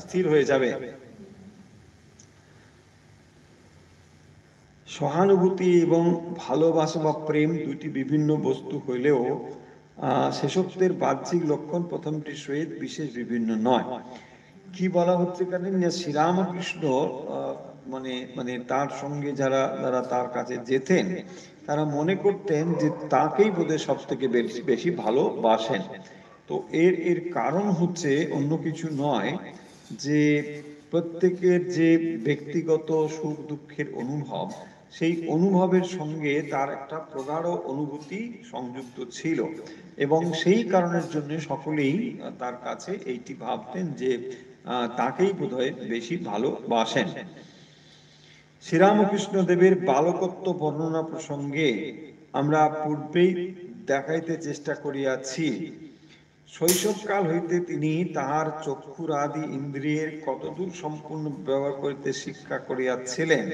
স্থির হয়ে যাবে। সহানুভূতি এবং ভালোবাসা বা প্রেম দুইটি বিভিন্ন বস্তু হইলেও শেষোক্তের বাহ্যিক লক্ষণ প্রথমটির সহিত বিশেষ বিভিন্ন নয়। কি বলা হচ্ছে কারণ শ্রীরামকৃষ্ণ মানে মানে তার সঙ্গে যারা যারা তার কাছে যেতেন তারা মনে করতেন যে তাকেই বোধহয় সব থেকে বেশি বেশি ভালোবাসেন। তো এর কারণ হচ্ছে অন্য কিছু নয়, যে প্রত্যেকের যে ব্যক্তিগত সুখ দুঃখের অনুভব, সেই অনুভবের সঙ্গে তার একটা প্রগাঢ় অনুভূতি সংযুক্ত ছিল, এবং সেই কারণের জন্য সকলেই তার কাছে এইটি ভাবতেন যে তাকেই বোধহয় বেশি ভালোবাসেন। শ্রীরামকৃষ্ণ দেবের বালকত্ব বর্ণনা প্রসঙ্গে আমরা পূর্বেই দেখাইতে চেষ্টা করিয়াছি, শৈশবকাল হইতে তিনি তাহার চক্ষুর আদি ইন্দ্রিয়ের কতদূর সম্পূর্ণ ব্যবহার করিতে শিক্ষা করিয়াছিলেন,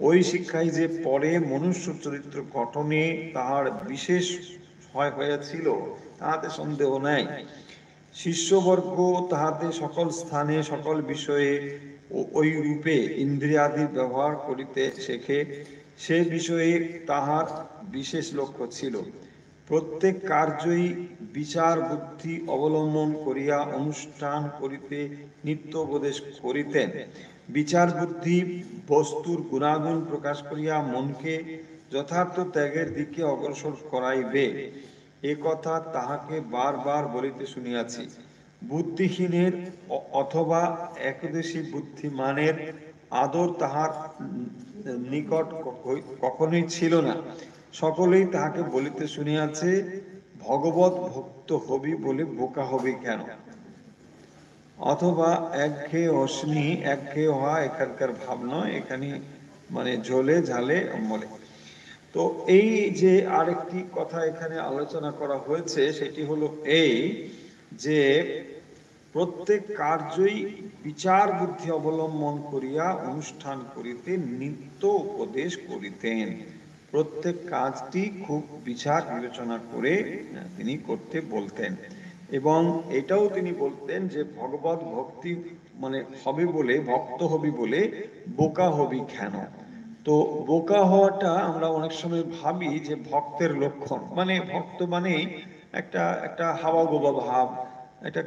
ওই শিক্ষায় যে পরে মনুষ্য চরিত্র গঠনে তাহার বিশেষ সহায় হইয়াছিল তাহাতে সন্দেহ নাই। শিষ্যবর্গ তাহাতে সকল স্থানে সকল বিষয়ে ওই রূপে ইন্দ্রিয়াদি ব্যবহার করিতে শেখে, সে বিষয়ে তাহার বিশেষ লক্ষ্য ছিল। প্রত্যেক কার্যই বিচার বুদ্ধি অবলম্বন করিয়া অনুষ্ঠান করিতে নিত্য উপদেশ করিতেন। বিচার বুদ্ধি বস্তুর গুণাগুণ প্রকাশ করিয়া মনকে যথার্থ ত্যাগের দিকে অগ্রসর করাইবে, এ কথা তাহাকে বারবার বলিতে শুনিয়াছি। বুদ্ধিহীনের অথবা একদেশী বুদ্ধিমানের আদর তাহার নিকট কখনোই ছিল না। সকলেই তাহাকে বলিতে শুনিয়াছে, ভগবত ভক্ত হবি বলে বোকা হবি কেন? অথবা একঘেয়ে অশ্নি, একঘেয়ে হওয়া এখানকার ভাব নয়, এখানে মানে ঝোলে ঝালে অম্বলে। তো এই যে আরেকটি কথা এখানে আলোচনা করা হয়েছে, সেটি হলো এই যে প্রত্যেক কার্যই বিচার বুদ্ধি অবলম্বন করিয়া অনুষ্ঠান করিতে নিত্য উপদেশ করিতেন। প্রত্যেক কাজটি খুব বিচার বিবেচনা করে তিনি করতে বলতেন, এবং এটাও তিনি বলতেন যে ভগবত ভক্তি মানে হবে বলে, ভক্ত হবি বলে বোকা হবি কেন? তো বোকা হওয়াটা আমরা অনেক সময় ভাবি যে ভক্তের লক্ষণ, মানে ভক্ত মানে একটা একটা হাওয়া গোবা ভাব, একটা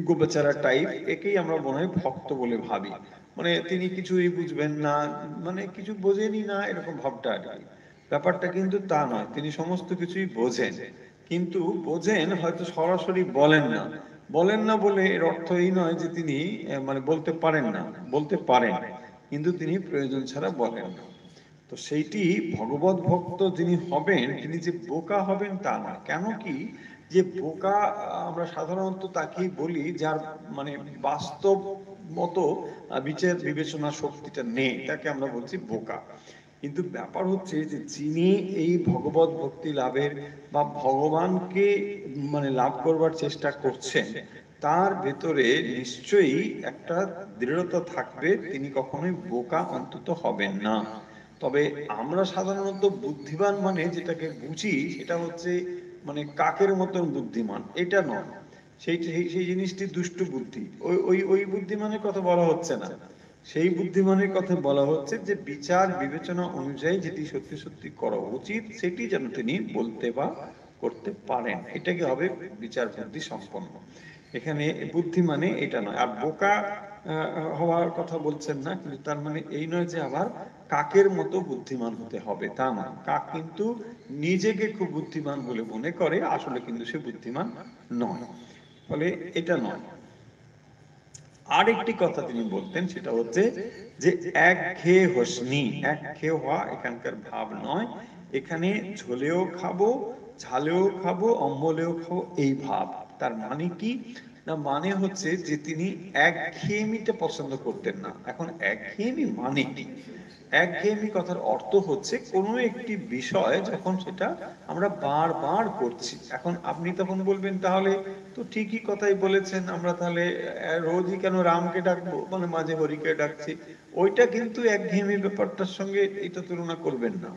গোবেচারা টাইপ, একেই আমরা মনে হয় ভক্ত বলে ভাবি। মানে তিনি কিছুই বুঝবেন না, মানে কিছু বোঝেনি না, এরকম ভাবটা আর কি। ব্যাপারটা কিন্তু তা নয়, তিনি সমস্ত কিছুই বোঝেন, কিন্তু বোঝেন হয়তো সরাসরি বলেন না বলে এর অর্থ এই নয় যে তিনি মানে বলতে পারেন না, বলতে পারেন, কিন্তু তিনি প্রয়োজন ছাড়া বলেন না। তো সেইটি ভগবত ভক্ত যিনি হবেন, তিনি যে বোকা হবেন তা নয়। কেন কি যে বোকা আমরা সাধারণত তাকেই বলি যার মানে বাস্তব মতো বিচার বিবেচনা শক্তিটা নেই, তাকে আমরা বলছি বোকা। কিন্তু ব্যাপার হচ্ছে যে যিনি এই ভগবত ভক্তি লাভের বা ভগবানকে মানে লাভ করবার চেষ্টা করছেন, তার ভেতরে নিশ্চয়ই একটা দৃঢ়তা থাকবে, তিনি কখনোই বোকা অন্তত হবেন না। তবে আমরা সাধারণত বুদ্ধিমান মানে যেটাকে বুঝি সেটা হচ্ছে মানে কাকের মতন বুদ্ধিমান, এটা নয়। সেই সেই জিনিসটি দুষ্টু বুদ্ধি, ওই ওই ওই বুদ্ধিমানের কথা বলা হচ্ছে না। সেই বুদ্ধিমানের কথা বলা হচ্ছে যে বিচার বিবেচনা অনুযায়ী যেটি সত্যি সত্যি করা উচিত সেটি যেন তিনি বলতে বা করতে পারেন, এটাকে হবে বিচার বুদ্ধি সম্পন্ন। এখানে বুদ্ধি মানে এটা নয়। আর বোকা হওয়ার কথা বলছেন না, কিন্তু তার মানে এই নয় যে আবার কাকের মতো বুদ্ধিমান হতে হবে, তা নয়। কাক কিন্তু নিজেকে খুব বুদ্ধিমান বলে মনে করে, আসলে কিন্তু সে বুদ্ধিমান নয়, ফলে এটা নয়। আরেকটি কথা তিনি বলতেন, সেটা হচ্ছে যে একঘেয়ে হোসনি, একঘেয়ে হওয়া এখানকার ভাব নয়, এখানে ঝোলেও খাবো, ঝালেও খাবো, অম্বলেও খাবো, এই ভাব। তার মানে কি না, মানে হচ্ছে যে তিনি একঘেয়েমিটা পছন্দ করতেন না। এখন একঘেয়েমি মানে কি? একঘেয়েমি কথার অর্থ হচ্ছে কোনো একটি বিষয় যখন সেটা আমরা বারবার করছি। এখন আপনি তখন বলবেন তাহলে তো ঠিকই কথাই বলেছেন, আমরা তাহলে রোজই কেন রামকে ডাকবো, মানে মাঝে হরিকে ডাকছি। ওইটা কিন্তু একঘেয়েমি ব্যাপারটার সঙ্গে এটা তুলনা করবেন না,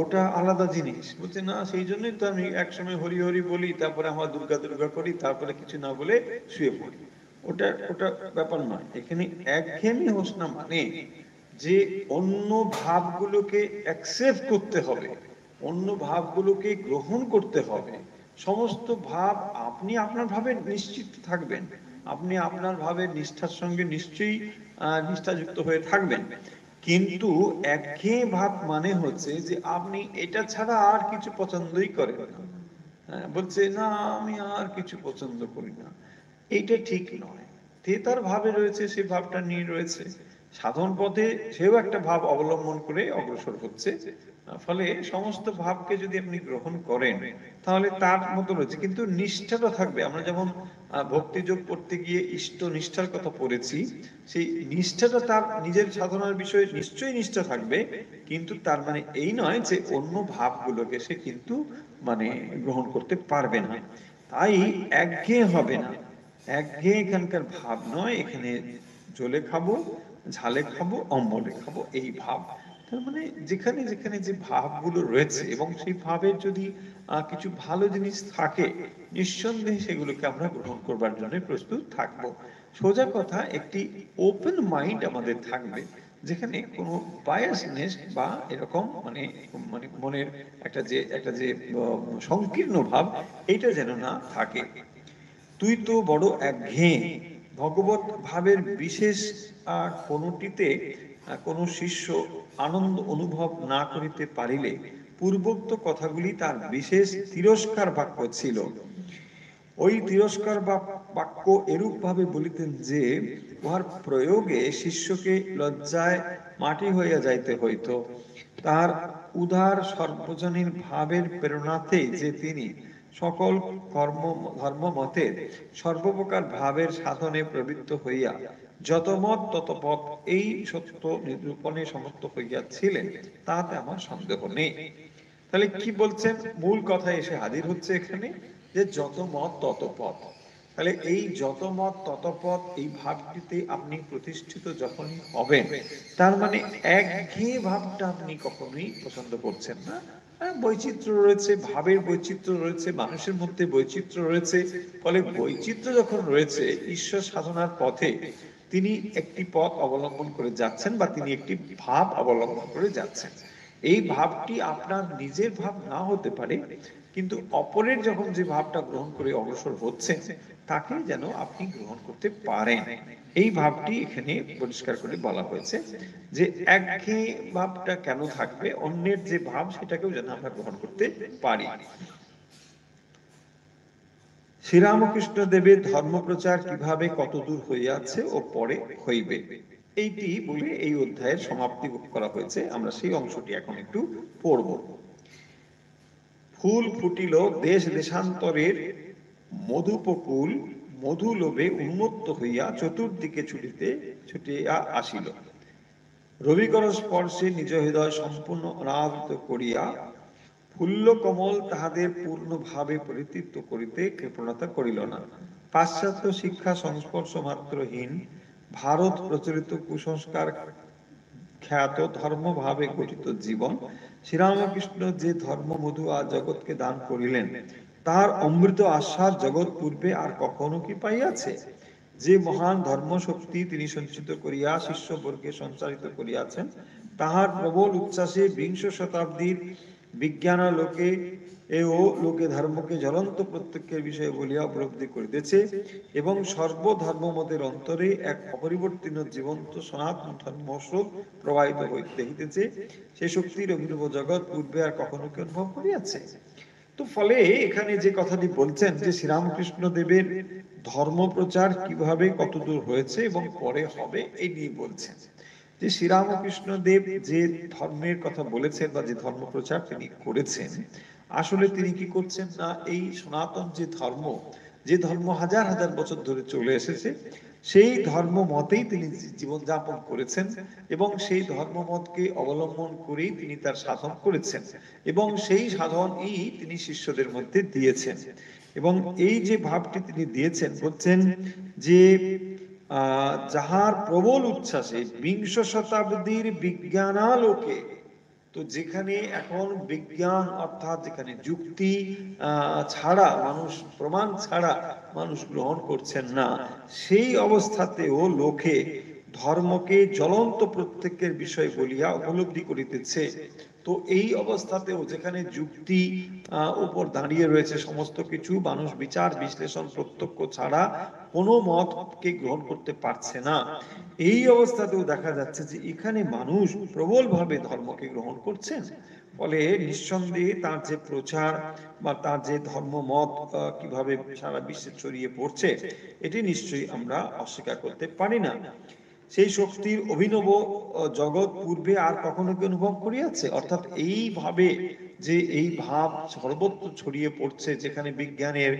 ওটা আলাদা জিনিস। বলছে না, সেই জন্যই তো আমি একসময় হরি হরি বলি, তারপরে আমার দুর্গা দুর্গা করি, তারপরে কিছু না বলে শুয়ে পড়ি। ওটা ওটা ব্যাপার নয়। এখানে একঘেয়েমি হোসনা মানে যে অন্য ভাবগুলোকে অ্যাকসেপ্ট করতে হবে, অন্য ভাবগুলোকে গ্রহণ করতে হবে। সমস্ত ভাব আপনি আপনার ভাবে নিশ্চিত থাকবেন, আপনি আপনার ভাবে নিষ্ঠার সঙ্গে নিশ্চয়ই নিষ্ঠাযুক্ত হয়ে থাকবেন, কিন্তু একঘেয়ে ভাব মানে হচ্ছে যে আপনি এটা ছাড়া আর কিছু পছন্দই করেন না। বলছে না আমি আর কিছু পছন্দ করি না, এইটা ঠিক নয়। তে তার ভাবে রয়েছে, সে ভাবটা নিয়ে রয়েছে, সাধন পথে সেও একটা ভাব অবলম্বন করে অগ্রসর হচ্ছে। ফলে সমস্ত ভাবকে যদি আপনি গ্রহণ করেন তাহলে তার মতো রয়েছে, কিন্তু নিষ্ঠাটা থাকবে। আমরা যেমন ভক্তিযোগ করতে গিয়ে ইষ্ট নিষ্ঠার কথা পড়েছি, সেই নিষ্ঠাটা তার নিজের সাধনার বিষয়ে নিশ্চয়ই নিষ্ঠা থাকবে, কিন্তু তার মানে এই নয় যে অন্য ভাবগুলোকে সে কিন্তু মানে গ্রহণ করতে পারবে না। তাই একঘেয়ে হবে না, একঘেয়ে এখানকার ভাব নয়। এখানে জলে খাবো, ঝালে খাবো, অম্বলে খাবো, এই ভাব। তার মানে যেখানে যেখানে যে ভাবগুলো রয়েছে এবং সেই ভাবের যদি কিছু ভালো জিনিস থাকে, নিঃসন্দেহে সেগুলোকে আমরা গ্রহণ করবার জন্য প্রস্তুত থাকবো। সোজা কথা, একটি ওপেন মাইন্ড আমাদের থাকবে, যেখানে কোনো বায়াসনেস বা এরকম মানে মানে মনের একটা যে সংকীর্ণ ভাব, এইটা যেন না থাকে। তুই তো বড় একঘেয়ে, ভগবত ভাবের বিশেষ কোনটিতে কোন শিষ্য আনন্দ অনুভব না করিতে পারিলে পূর্বোক্ত কথাগুলি তার বিশেষ তিরস্কার বাক্য ছিল। ওই তিরস্কার বা বাক্য এরূপ ভাবে বলিতেন যে উহার প্রয়োগে শিষ্যকে লজ্জায় মাটি হইয়া যাইতে হইত। তার উদার সর্বজনীন ভাবের প্রেরণাতে যে তিনি সকল কর্ম ধর্ম মতে সর্বপ্রকার ভাবের সাধনে প্রবৃত্ত হইয়া যত মত তত পথ এই সত্য নিরূপণে সমর্থ হইয়াছিলেন, তাহাতে আমার সন্দেহ নেই। তাহলে কি বলছেন? মূল কথা এসে হাজির হচ্ছে এখানে, যে যত মত তত পথ। তাহলে এই যত মত তত পথ, এই ভাবটিতে আপনি প্রতিষ্ঠিত যখনই হবেন, তার মানে একঘেয়ে ভাবটা আপনি কখনোই পছন্দ করছেন না। বৈচিত্র্য রয়েছে, ভাবের বৈচিত্র্য রয়েছে, মানুষের মধ্যে বৈচিত্র্য রয়েছে। ফলে বৈচিত্র্য যখন রয়েছে, ঈশ্বর সাধনার পথে তিনি একটি পথ অবলম্বন করে যাচ্ছেন, বা তিনি একটি ভাব অবলম্বন করে যাচ্ছেন। এই ভাবটি আপনার নিজের ভাব না হতে পারে, কিন্তু অপরের যখন যে ভাবটা গ্রহণ করে অগ্রসর হচ্ছেন, তাকে যেন আপনি গ্রহণ করতে পারেন। এই ভাবটি এখানে পরিষ্কার করে বলা হয়েছে, যে একঘেয়ে ভাবটা কেন থাকবে, অন্যের যে ভাব সেটাকেও যেন আমরা গ্রহণ করতে পারি। শ্রীরামকৃষ্ণ দেবের ধর্মপ্রচার কিভাবে কতদূর হইয়াছে ও পরে হইবে, এইটি বলে এই অধ্যায়ের সমাপ্তি করা হয়েছে। আমরা সেই অংশটি এখন একটু পড়ব। ফুল ফুটিল দেশ দেশান্তরের মধুপকুল, মধু লোভে উন্মত্ত হইয়া চতুর্দিকে ছুটিয়া আসিল। রবিকর স্পর্শে নিজ হৃদয় সম্পূর্ণ অনাবৃত করিয়া ফুল্ল কমল তাহাদের পূর্ণভাবে পরিতৃপ্ত করিতে কৃপণতা করিল না। পাশ্চাত্য শিক্ষা সংস্পর্শ মাত্রহীন ভারত প্রচলিত কুসংস্কার খ্যাত ধর্মভাবে গঠিত জীবন, শ্রীরামকৃষ্ণ যে ধর্ম মধু আজ জগৎকে দান করিলেন, তার অমৃত আস্বাদ জগৎ পূর্বে আর কখনো কি পাইয়াছে? যে মহান ধর্ম শক্তি তিনি সঞ্চিত করিয়া শিষ্যবর্গে সঞ্চারিত করিয়াছেন, তাহার প্রবল উচ্ছ্বাসে বিংশ শতাব্দীর বিজ্ঞানালোকে এও লোকে ধর্মকে জ্বলন্ত প্রত্যক্ষের বিষয় বলিয়া উপলব্ধি করিতেছে, এবং সর্বধর্মমতের অন্তরে এক অপরিবর্তিত জীবন্ত সনাতন ধর্মস্রোত প্রবাহিত হইতে দেখিতেছে। সে শক্তির অভিনব জগৎ পূর্বে আর কখনো কি অনুভব করিয়াছে? তো ফলে এখানে যে কথাটি বলছেন, যে শ্রীরামকৃষ্ণ দেবের ধর্মপ্রচার কিভাবে কতদূর হয়েছে এবং পরে হবে, এই নিয়ে বলছেন। যে শ্রীরামকৃষ্ণ দেব যে ধর্মের কথা বলেছেন বা যে ধর্ম প্রচার তিনি করেছেন, আসলে তিনি কি করছেন না, এই সনাতন যে ধর্ম হাজার হাজার বছর ধরে চলে এসেছে, সেই ধর্ম মতেই তিনি জীবনযাপন করেছেন, এবং সেই ধর্ম মতকে অবলম্বন করেই তিনি তার সাধন করেছেন, এবং সেই সাধনই তিনি শিষ্যদের মধ্যে দিয়েছেন। এবং এই যে ভাবটি তিনি দিয়েছেন, বলছেন যে যাহার প্রবল উচ্ছ্বাসে বিংশ শতাব্দীর বিজ্ঞানালোকে, তো যেখানে এখন বিজ্ঞান অর্থাৎ যেখানে যুক্তি ছাড়া মানুষ, প্রমাণ ছাড়া মানুষ গ্রহণ করছেন না, সেই অবস্থাতেও লোকে ধর্মকে জ্বলন্ত প্রত্যেকের বিষয় বলিয়া উপলব্ধি করিতেছে। তো এই অবস্থাতেও যেখানে যুক্তি উপর দাঁড়িয়ে রয়েছে সমস্ত কিছু, মানুষ বিচার বিশ্লেষণ প্রত্যক্ষ ছাড়া কোনো মতকে গ্রহণ করতে পারছে না, এই অবস্থাতেও দেখা যাচ্ছে যে এখানে মানুষ প্রবলভাবে ধর্মকে গ্রহণ করছেন। ফলে নিঃসন্দেহে তার যে প্রচার বা তার যে ধর্মমত কিভাবে সারা বিশ্বে ছড়িয়ে পড়ছে, এটি নিশ্চয়ই আমরা অস্বীকার করতে পারি না। সেই শক্তির অভিনব জগৎ পূর্বে আর কখনো কি অনুভব করিয়াছে? অর্থাৎ এইভাবে যে এই ভাব সর্বত্র ছড়িয়ে পড়ছে, যেখানে বিজ্ঞানের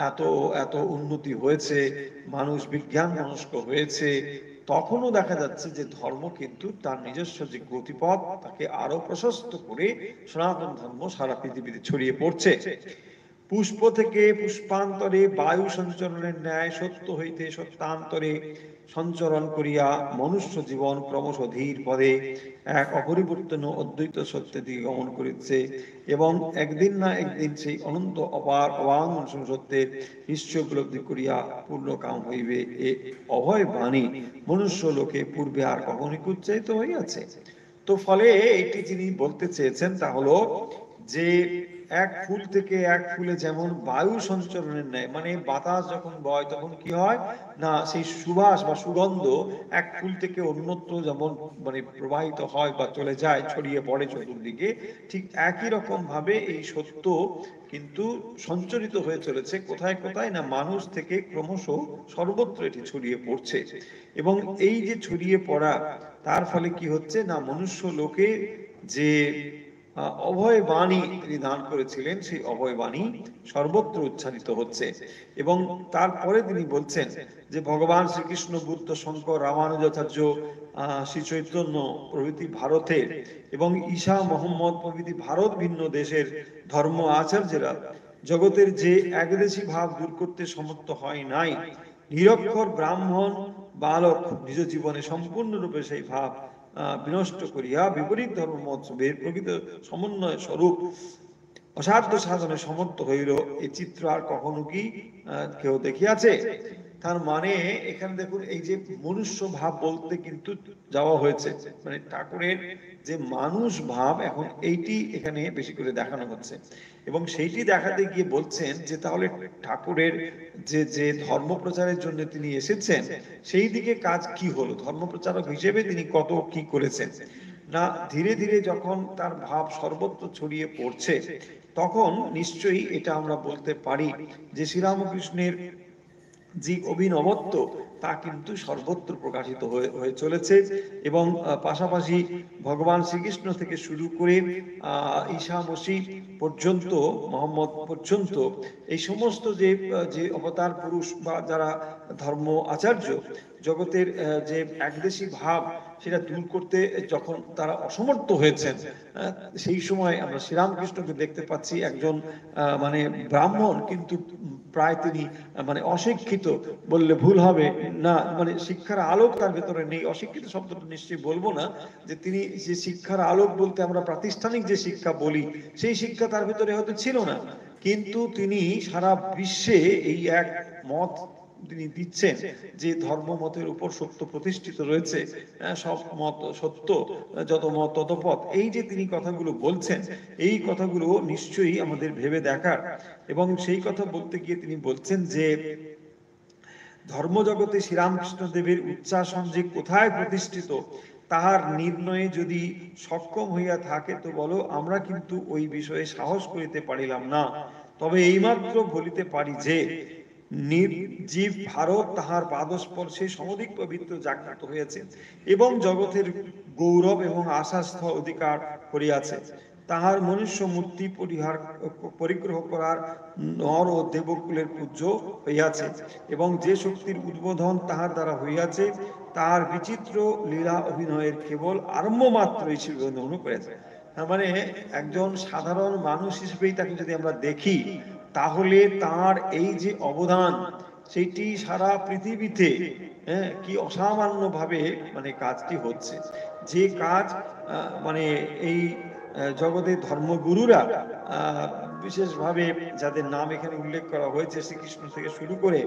এত এত উন্নতি হয়েছে, মানুষ বিজ্ঞান মনস্ক হয়েছে, তখনও দেখা যাচ্ছে যে ধর্ম কিন্তু তার নিজস্ব যে গতিপথ তাকে আরো প্রশস্ত করে সনাতন ধর্ম সারা পৃথিবীতে ছড়িয়ে পড়ছে। পুষ্প থেকে পুষ্পান্তরে বায়ু সঞ্চরণের ন্যায় সত্য হইতে সত্যান্তরে সঞ্চরণ করিয়া মনুষ্য জীবন ক্রমশ ধীর পদে এক অপরিবর্তন অদ্বৈত সত্যের দিকে গমন করিতেছে, এবং একদিন না একদিন সেই অনন্ত অপার অবাঙ্গ সত্যের নিশ্চয় উপলব্ধি করিয়া পূর্ণকাম হইবে। এ অভয় বাণী মনুষ্য লোকে পূর্বে আর কখনই উচ্চারিত হইয়াছে। তো ফলে এটি যিনি বলতে চেয়েছেন তা হলো যে এক ফুল থেকে এক ফুলে যেমন বায়ু সঞ্চরণের ন্যায়, মানে বাতাস যখন বয় তখন কি হয় না, সেই সুবাস বা সুগন্ধ এক ফুল থেকে অন্যত্র যেমন মানে প্রবাহিত হয় বা চলে যায়, ছড়িয়ে পড়ে চতুর্দিকে, ঠিক একই রকম ভাবে এই সত্য কিন্তু সঞ্চরিত হয়ে চলেছে কোথায় কোথায় না, মানুষ থেকে ক্রমশ সর্বত্র এটি ছড়িয়ে পড়ছে। এবং এই যে ছড়িয়ে পড়া, তার ফলে কি হচ্ছে না, মনুষ্য লোকে যে অভয় বাণী তিনি দান করেছিলেন, সেই অভয় বাণী সর্বত্র উচ্চারিত হচ্ছে। এবং তারপরে তিনি বলছেন যে ভগবান শ্রীকৃষ্ণ, বুদ্ধ, শঙ্কর, রামানুজাচার্য, শ্রী চৈতন্য প্রভৃতি ভারতের এবং ঈশা মোহাম্মদ প্রভৃতি ভারত ভিন্ন দেশের ধর্ম আচার্যেরা জগতের যে একদেশী ভাব দূর করতে সমর্থ হয় নাই, নিরক্ষর ব্রাহ্মণ বালক নিজ জীবনে সম্পূর্ণরূপে সেই ভাব বিনষ্ট করিয়া বিপরীত ধর্মমতের প্রকৃত সমন্বয় স্বরূপ অসাধ্য সাধনে সমর্থ হইল, এই চিত্র আর কখনো কি কেউ দেখিয়াছে? তার মানে এখানে দেখুন, এই যে মনুষ্য ভাব বলতে কিন্তু যাওয়া হয়েছে, মানে ঠাকুরের যে মানুষ ভাব এখন এইটি এখানে বেশি করে দেখানো হচ্ছে। এবং সেইটি দেখাতে গিয়ে বলছেন যে তাহলে ঠাকুরের যে যে ধর্ম প্রচারের জন্য তিনি এসেছেন, সেই দিকে কাজ কি হলো, ধর্ম প্রচারক হিসেবে তিনি কত কি করেছেন না। ধীরে ধীরে যখন তার ভাব সর্বত্র ছড়িয়ে পড়ছে, তখন নিশ্চয়ই এটা আমরা বলতে পারি যে শ্রীরামকৃষ্ণের যে অভিনবত্ব তা কিন্তু সর্বত্র প্রকাশিত হয়ে চলেছে। এবং পাশাপাশি ভগবান শ্রীকৃষ্ণ থেকে শুরু করে ঈশা মসিহ পর্যন্ত, মোহাম্মদ পর্যন্ত, এই সমস্ত যে যে অবতার পুরুষ বা যারা ধর্ম আচার্য, জগতের যে একদেশী ভাব সেটা দূর করতে যখন তারা অসমর্থ হয়েছেন, সেই সময় আমরা শ্রীরামকৃষ্ণকে দেখতে পাচ্ছি একজন মানে ব্রাহ্মণ, কিন্তু প্রায় তিনি মানে অশিক্ষিত বললে ভুল হবে না, মানে শিক্ষার আলোক তার ভেতরে নেই। অশিক্ষিত শব্দটা নিশ্চয়ই বলবো না, যে তিনি যে শিক্ষার আলোক বলতে আমরা প্রাতিষ্ঠানিক যে শিক্ষা বলি, সেই শিক্ষা তার ভেতরে হয়তো ছিল না, কিন্তু তিনি সারা বিশ্বে এই এক মত তিনি দিচ্ছেন যে ধর্ম মতের উপর সত্য প্রতিষ্ঠিত রয়েছে, সব মত সত্য, যত মত তত পথ, এই যে তিনি কথাগুলো বলছেন, এই কথাগুলো নিশ্চয়ই আমাদের ভেবে দেখার। এবং সেই কথা বলতে গিয়ে তিনি বলছেন যে ধর্মজগতে শ্রীরামকৃষ্ণ দেবের উচ্চাসন যে কোথায় প্রতিষ্ঠিত, তাহার নির্ণয়ে যদি সক্ষম হইয়া থাকে তো বলো, আমরা কিন্তু ওই বিষয়ে সাহস করিতে পারিলাম না। তবে এইমাত্র বলিতে পারি যে নির্জীব ভারত তাহার পাদস্পর্শে সমধিক পবিত্র জাগ্রত হয়েছে এবং জগতের গৌরব এবং আশাস্থল অধিকার করিয়াছে। তাহার মনুষ্য মূর্তি পরিগ্রহ করার নর ও দেবকুলের পূজ্য হইয়াছে, এবং যে শক্তির উদ্বোধন তাহার দ্বারা হইয়াছে, তাহার বিচিত্র লীলা অভিনয়ের কেবল আরম্ভ মাত্র হিসেবে অনু করেছে। তার মানে একজন সাধারণ মানুষ হিসেবেই তাকে যদি আমরা দেখি, তাহলে তার এই যে অবদান, সেইটি সারা পৃথিবীতে কি অসামান্য ভাবে মানে কাজটি হচ্ছে, যে কাজ মানে এই জগতের ধর্মগুরুরা বিশেষভাবে যাদের নাম এখানে উল্লেখ করা হয়েছে, শ্রীকৃষ্ণ থেকে শুরু করে,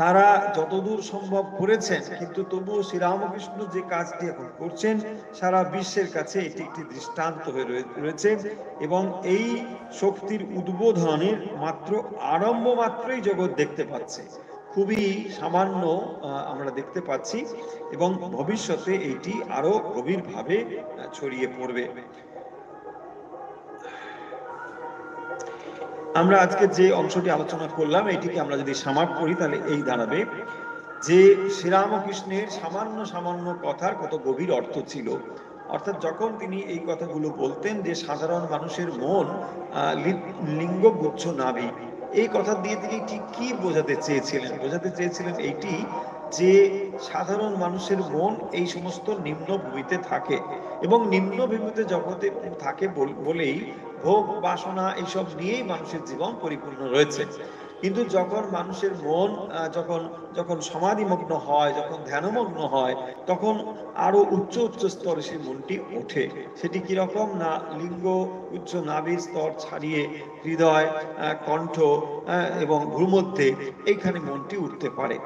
তারা যতদূর সম্ভব করেছেন, কিন্তু তবুও শ্রীরামকৃষ্ণ যে কাজটি এখন করছেন সারা বিশ্বের কাছে এটি একটি দৃষ্টান্ত হয়ে রয়েছে। এবং এই শক্তির উদ্বোধনের মাত্র আরম্ভ মাত্রই জগৎ দেখতে পাচ্ছে, খুবই সামান্য আমরা দেখতে পাচ্ছি, এবং ভবিষ্যতে এটি আরো গভীরভাবে ছড়িয়ে পড়বে। আমরা আজকে যে অংশটি আলোচনা করলাম এটিকে আমরা যদি সামাপ করি তাহলে এই দাঁড়াবে যে শ্রীরামকৃষ্ণের সামান্য সামান্য কথার কত গভীর অর্থ ছিল। অর্থাৎ যখন তিনি এই কথাগুলো বলতেন যে সাধারণ মানুষের মন লিঙ্গগুচ্ছ নাভি, এই কথা দিয়ে তিনি ঠিক কি বোঝাতে চেয়েছিলেন? বোঝাতে চেয়েছিলেন এইটি যে সাধারণ মানুষের মন এই সমস্ত নিম্ন ভূমিতে থাকে এবং নিম্ন ভূমিতে জগতে থাকে বলেই ভোগ বাসনা এইসব নিয়েই মানুষের জীবন পরিপূর্ণ রয়েছে। কিন্তু যখন মানুষের মন যখন সমাধিমগ্ন হয়, যখন ধ্যানমগ্ন হয়, তখন আরো উচ্চ উচ্চ স্তরে সেই মনটি ওঠে। সেটি কিরকম না, লিঙ্গ উচ্চ নাভির স্তর ছাড়িয়ে হৃদয়, কণ্ঠ এবং ভূমধ্যে এইখানে মনটি উঠতে পারে।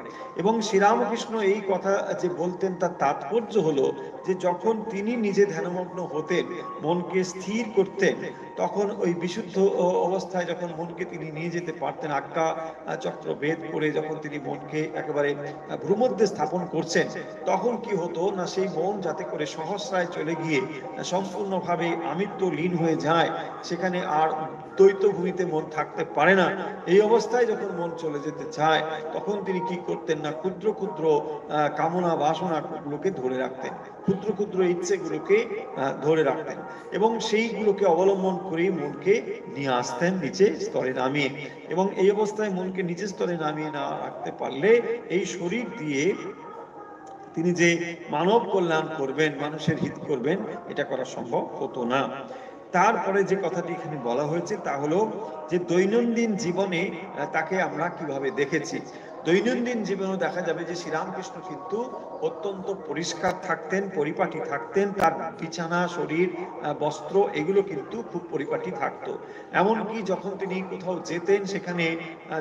এবং শ্রীরামকৃষ্ণ এই কথা যে বলতেন তার তাৎপর্য হলো যে যখন তিনি নিজে ধ্যানমগ্ন হতেন, মনকে স্থির করতেন, তখন ওই বিশুদ্ধ অবস্থায় যখন মনকে তিনি নিয়ে যেতে পারতেন, আজ্ঞা চক্র ভেদ করে যখন তিনি মনকে একেবারে ভ্রূমধ্যে স্থাপন করছেন, তখন কি হতো না, সেই মন যাতে করে সহস্রায় চলে গিয়ে সম্পূর্ণভাবে আমিত্ব লীন হয়ে যায়, সেখানে আর দ্বৈত ভূমিতে মন থাকতে পারে না। এই অবস্থায় যখন মন চলে যেতে চায়, তখন তিনি কি করতেন না, ক্ষুদ্র ক্ষুদ্র কামনা বাসনাগুলোকে ধরে রাখতেন, ক্ষুদ্র ক্ষুদ্র ইচ্ছেগুলোকে ধরে রাখতেন এবং সেইগুলোকে অবলম্বন করেই মনকে নিয়ে আসতেন নিচে স্তরে নামিয়ে। এবং এই অবস্থায় মনকে নিচের স্তরে নামিয়ে না রাখতে পারলে এই শরীর দিয়ে তিনি যে মানব কল্যাণ করবেন, মানুষের হিত করবেন, এটা করা সম্ভব হতো না। তারপরে যে কথাটি এখানে বলা হয়েছে তা হলো যে দৈনন্দিন জীবনে তাকে আমরা কিভাবে দেখেছি। দৈনন্দিন জীবনে দেখা যাবে যে শ্রীরামকৃষ্ণ কিন্তু অত্যন্ত পরিষ্কার থাকতেন, পরিপাটি থাকতেন, তার বিছানা, শরীর, বস্ত্র এগুলো কিন্তু খুব পরিপাটি থাকতো। এমনকি যখন তিনি কোথাও যেতেন, সেখানে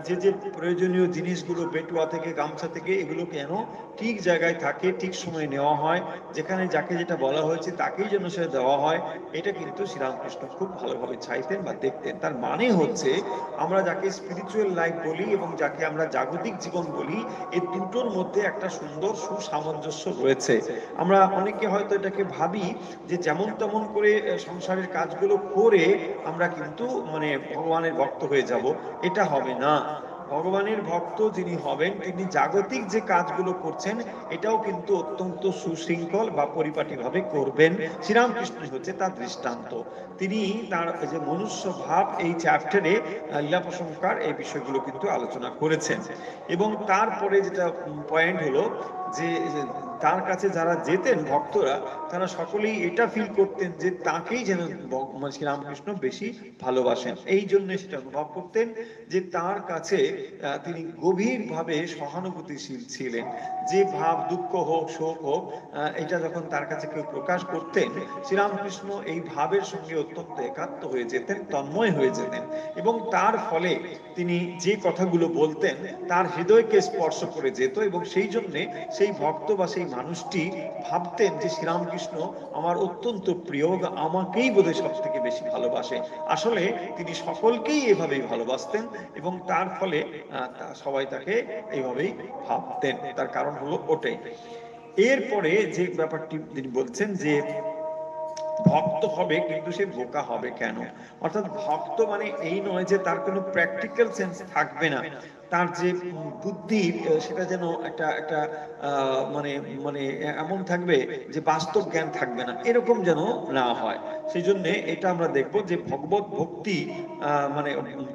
যে যে প্রয়োজনীয় জিনিসগুলো বেটুয়া থেকে গামছা থেকে এগুলো কেন ঠিক জায়গায় থাকে, ঠিক সময় নেওয়া হয়, যেখানে যাকে যেটা বলা হয়েছে তাকেই যেন সে দেওয়া হয়, এটা কিন্তু শ্রীরামকৃষ্ণ খুব ভালোভাবে চাইতেন বা দেখতেন। তার মানে হচ্ছে আমরা যাকে স্পিরিচুয়াল লাইফ বলি এবং যাকে আমরা জাগতিক জীবন বলি, এই দুটোর মধ্যে একটা সুন্দর সুসামঞ্জস্য রয়েছে। আমরা অনেকে হয়তো এটাকে ভাবি যে যেমন তেমন করে সংসারের কাজগুলো করে আমরা কিন্তু মানে ভগবানের ভক্ত হয়ে যাব, এটা হবে না। ভগবানের ভক্ত যিনি হবেন, তিনি জাগতিক যে কাজগুলো করছেন এটাও কিন্তু অত্যন্ত সুশৃঙ্খল বা পরিপাটিভাবে করবেন। শ্রীরামকৃষ্ণ হচ্ছে তার দৃষ্টান্ত। তিনি তার যে মনুষ্য ভাব এই চ্যাপ্টারে লীলা প্রসঙ্গকার এই বিষয়গুলো কিন্তু আলোচনা করেছেন। এবং তারপরে যেটা পয়েন্ট হলো যে তার কাছে যারা যেতেন ভক্তরা, তারা সকলেই এটা ফিল করতেন যে তাকেই যেন শ্রীরামকৃষ্ণ বেশি ভালোবাসেন। এই জন্য সেটা অনুভব করতেন যে তার কাছে তিনি গভীরভাবে সহানুভূতিশীল ছিলেন। যে ভাব, দুঃখ হোক শোক হোক, এটা যখন তার কাছে কেউ প্রকাশ করতেন, শ্রীরামকৃষ্ণ এই ভাবের সঙ্গে অত্যন্ত একাত্ম হয়ে যেতেন, তন্ময় হয়ে যেতেন এবং তার ফলে তিনি যে কথাগুলো বলতেন তার হৃদয়কে স্পর্শ করে যেত এবং সেই জন্যে সেই ভক্ত বা সেই মানুষটি ভাবতেন যে শ্রীরামকৃষ্ণ আমার অত্যন্ত প্রিয়, আমাকেই বোধহয় সব থেকে বেশি ভালোবাসে। আসলে তিনি সকলকেই এভাবেই ভালোবাসতেন এবং তার ফলে সবাই তাকে এইভাবেই ভাবতেন। তার কারণ হলো ওটাই। এরপরে যে ব্যাপারটি তিনি বলছেন যে ভক্ত হবে কিন্তু সে বোকা হবে কেন। অর্থাৎ ভক্ত মানে এই নয় যে তার কোনো প্র্যাকটিক্যাল সেন্স থাকবে না, তার যে বুদ্ধি সেটা যেন একটা একটা মানে মানে এমন থাকবে যে বাস্তব জ্ঞান থাকবে না, এরকম যেন না হয়। সেই জন্য এটা আমরা দেখব যে ভগবত ভক্তি মানে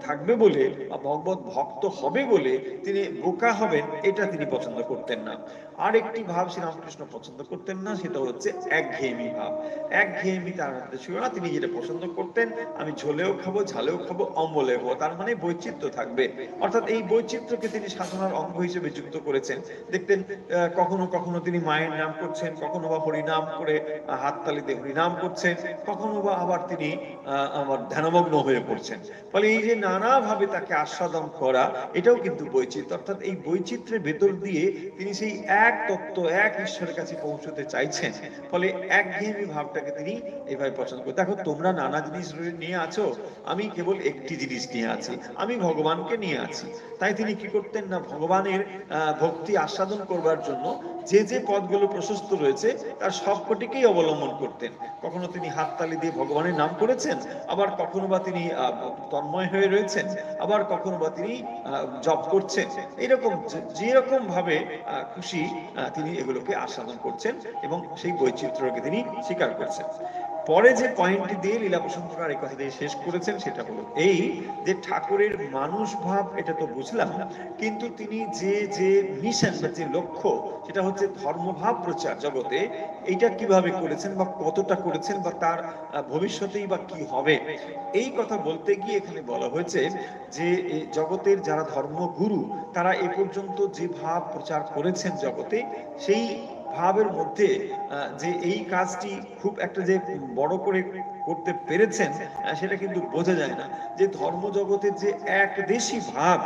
থাকবে বলে বা ভগবত ভক্ত হবে বলে তিনি বোকা হবেন, এটা তিনি পছন্দ করতেন না। আর একটি ভাব শ্রীরামকৃষ্ণ পছন্দ করতেন না, সেটা হচ্ছে একঘেয়েমি ভাব। একঘেয়েমি তার মধ্যে ছিল না। তিনি যেটা পছন্দ করতেন, আমি ঝোলেও খাবো, ঝালেও খাবো, অম্বলেও খাবো, তার মানে বৈচিত্র্য থাকবে। অর্থাৎ এই বৈচিত্র্যকে তিনি সাধনার অঙ্গ হিসেবে যুক্ত করেছেন। দেখতেন কখনো কখনো তিনি মায়ের নাম করছেন, কখনো বা হরিনাম করে হাততালিতে হরিনাম করছেন, কখনো বা আবার তিনি আমার ধ্যানমগ্ন হয়ে পড়ছেন। ফলে এই যে নানাভাবে তাকে আস্বাদন করা, এটাও কিন্তু বৈচিত্র্য। অর্থাৎ এই বৈচিত্র্যের ভেতর দিয়ে তিনি সেই এক তত্ত্ব, এক ঈশ্বরের কাছে পৌঁছতে চাইছেন। ফলে একঘেয়েমি ভাবটাকে তিনি এইভাবে পছন্দ করেন। দেখো তোমরা নানা জিনিস নিয়ে আছো, আমি কেবল একটি জিনিস নিয়ে আছি, আমি ভগবানকে নিয়ে আছি। তাই তিনি কি করতেন না, ভগবানের ভক্তি আস্বাদন করবার জন্য যে যে পথগুলো প্রশস্ত রয়েছে তার সবকটিকেই অবলম্বন করতেন। কখনো তিনি হাততালি করতালি দিয়ে ভগবানের নাম করেছেন, আবার কখনো বা তিনি তন্ময় হয়ে রয়েছেন, আবার কখনো বা তিনি জপ করছেন। এরকম যেরকম ভাবে খুশি তিনি এগুলোকে আস্বাদন করছেন এবং সেই বৈচিত্র্যকে তিনি স্বীকার করছেন। পরে যে পয়েন্টটি দিয়ে লীলা বসন্তকার এই কথা দিয়ে শেষ করেছেন সেটা হলো এই যে ঠাকুরের মানুষ ভাব এটা তো বুঝলাম, কিন্তু তিনি যে যে মিশন বা যে লক্ষ্য সেটা হচ্ছে ধর্মভাব প্রচার জগতে, এইটা কিভাবে করেছেন বা কতটা করেছেন বা তার ভবিষ্যতেই বা কি হবে, এই কথা বলতে গিয়ে এখানে বলা হয়েছে যে জগতের যারা ধর্মগুরু তারা এ পর্যন্ত যে ভাব প্রচার করেছেন জগতে, সেই ভাবের মধ্যে যে এই কাজটি খুব একটা যে বড় করে করতে পেরেছেন সেটা কিন্তু বোঝা যায় না। যে ধর্ম জগতের যে একদেশী ভাব,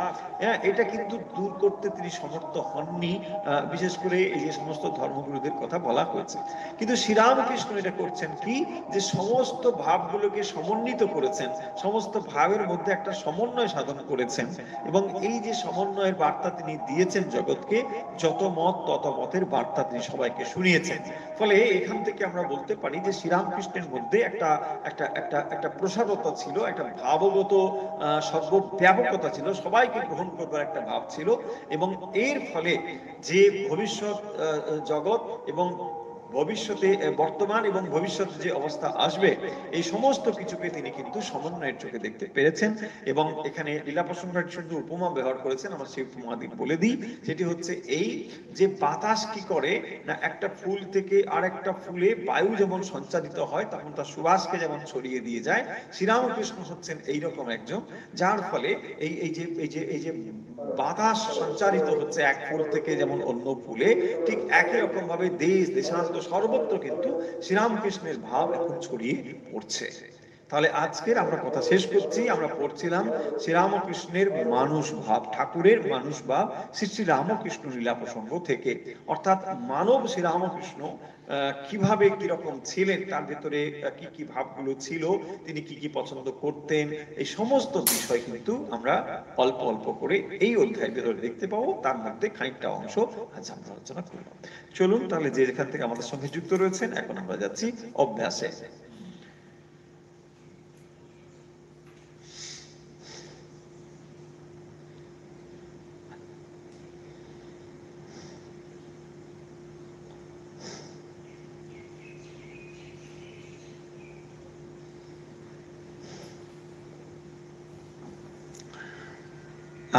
এটা কিন্তু দূর করতে তিনি সমর্থ হননি। বিশেষ করে এই যে সমস্ত ধর্মগুরুদের কথা বলা হয়েছে, কিন্তু শ্রীরামকৃষ্ণ এটা করছেন কি, যে সমস্ত ভাবগুলোকে সমন্বিত করেছেন, সমস্ত ভাবের মধ্যে একটা সমন্বয় সাধন করেছেন, এবং এই যে সমন্বয়ের বার্তা তিনি দিয়েছেন জগৎকে, যত মত তত মতের বার্তা তিনি সবাইকে শুনিয়েছেন। ফলে এখান থেকে আমরা বলতে পারি যে শ্রীরামকৃষ্ণের মধ্যে একটা একটা একটা একটা প্রসারতা ছিল, একটা ভাবগত সর্বব্যাপকতা ছিল, সবাইকে গ্রহণ করবার একটা ভাব ছিল, এবং এর ফলে যে ভবিষ্যৎ জগৎ এবং ভবিষ্যতে বর্তমান এবং ভবিষ্যতে যে অবস্থা আসবে, এই সমস্ত কিছুকে তিনি কিন্তু সমন্বয়ের চোখে দেখতে পেরেছেন। এবং এখানে লীলা প্রসঙ্গের শুধু উপমা ব্যবহার করেছেন, আমরা সেই উপমাদি বলে দিই। সেটি হচ্ছে এই যে বাতাস কি করে না, একটা ফুল থেকে আরেকটা ফুলে বায়ু যেমন সঞ্চারিত হয় তখন তার সুবাসকে যেমন ছড়িয়ে দিয়ে যায়, শ্রীরামকৃষ্ণ হচ্ছেন এইরকম একজন, যার ফলে এই যে বাতাস সঞ্চারিত হচ্ছে এক ফুল থেকে যেমন অন্য ফুলে, ঠিক একই রকম ভাবে দেশ দেশান্ত সর্বত্র কিন্তু শ্রীরামকৃষ্ণের ভাব এখন ছড়িয়ে পড়ছে। তাহলে আজকের আমরা কথা শেষ করছি, আমরা পড়ছিলাম শ্রীরামকৃষ্ণের মানুষ ভাব, ঠাকুরের মানুষ ভাব শ্রী শ্রী রামকৃষ্ণ লীলা প্রসঙ্গ থেকে, অর্থাৎ মানব শ্রীরামকৃষ্ণ কিভাবে কিরকম ছিলেন, তার ভেতরে কি কি ভাবগুলো ছিল, তিনি কি কি পছন্দ করতেন, এই সমস্ত বিষয় কিন্তু আমরা অল্প অল্প করে এই অধ্যায়ের ভেতরে দেখতে পাবো। তার মধ্যে খানিকটা অংশ আজ আমরা আলোচনা করব। চলুন তাহলে যে যেখান থেকে আমাদের সঙ্গে যুক্ত রয়েছেন, এখন আমরা যাচ্ছি অভ্যাসে।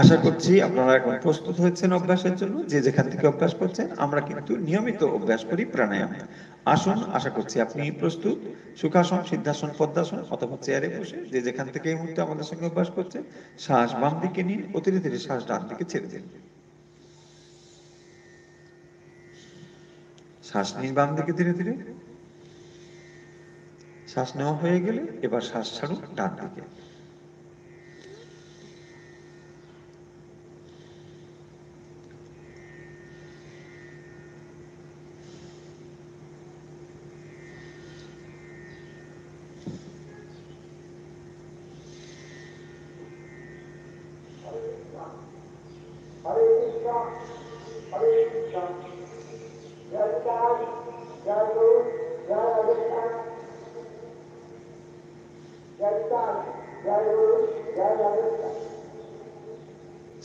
আশা করছি আপনারা এখন প্রস্তুত হয়েছেন অভ্যাসের জন্য, যে যেখান থেকে অভ্যাস করছেন। আমরা কিন্তু নিয়মিত অভ্যাস করি প্রাণায়াম। আসুন, আশা করছি আপনি প্রস্তুত। সুখাসন, সিদ্ধাসন, পদ্মাসন অথবা চেয়ারে বসে যে যেখান থেকে এই মুহূর্তে আমাদের সঙ্গে অভ্যাস করছেন, শ্বাস বাম দিকে নিন, ধীরে ধীরে শ্বাস ডান দিকে ছেড়ে দিন। শ্বাস নিন বাম দিকে ধীরে ধীরে। শ্বাস নেওয়া হয়ে গেলে এবার শ্বাস ছাড়ুন ডান দিকে।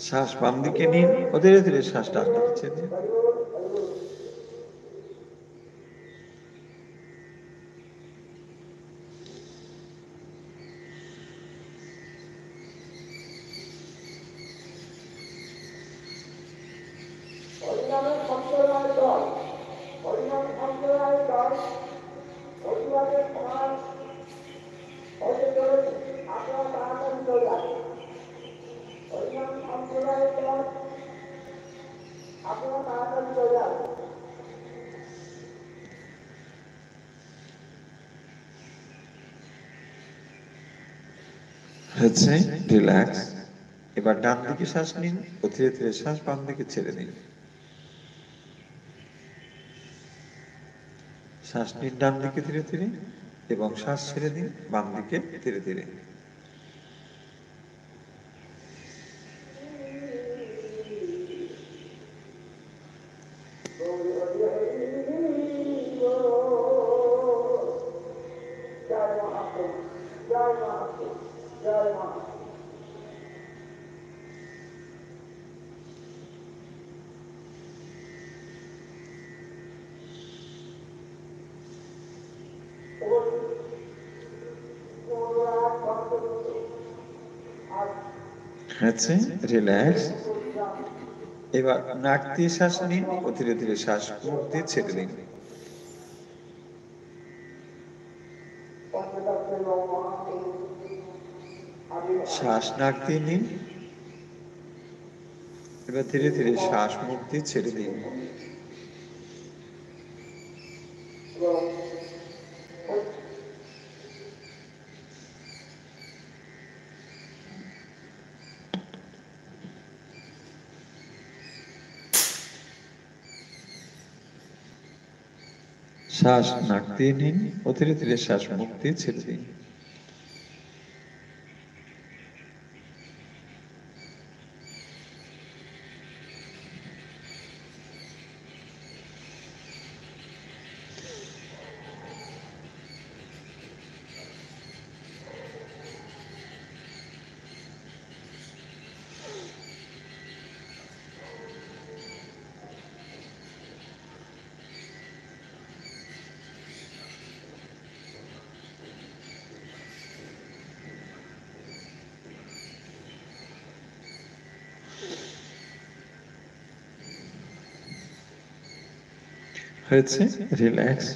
শ্বাস বাম দিকে নিন, ধীরে ধীরে শ্বাস ডান দিকে ছেড়ে দিন। হচ্ছে, রিল্যাক্স। এবার ডান দিকে শ্বাস নিন, ধীরে ধীরে শ্বাস বাম দিকে ছেড়ে দিন। শ্বাস নিন ডান দিকে ধীরে ধীরে এবং শ্বাস ছেড়ে দিন বাম দিকে ধীরে ধীরে। আচ্ছা, রিল্যাক্স। এবার নাক দিয়ে শ্বাস নিন ও ধীরে ধীরে শ্বাস মুখ দিয়ে ছেড়ে দিন। শ্বাস নাক দিয়ে নিন, এবার ধীরে ধীরে শ্বাস মুখ দিয়ে ছেড়ে দিন। শ্বাস নাক দিয়ে নিন ও ধীরে ধীরে শ্বাস মুখ দিয়ে ছেড়ে দিন। হয়েছে, রিল্যাক্স।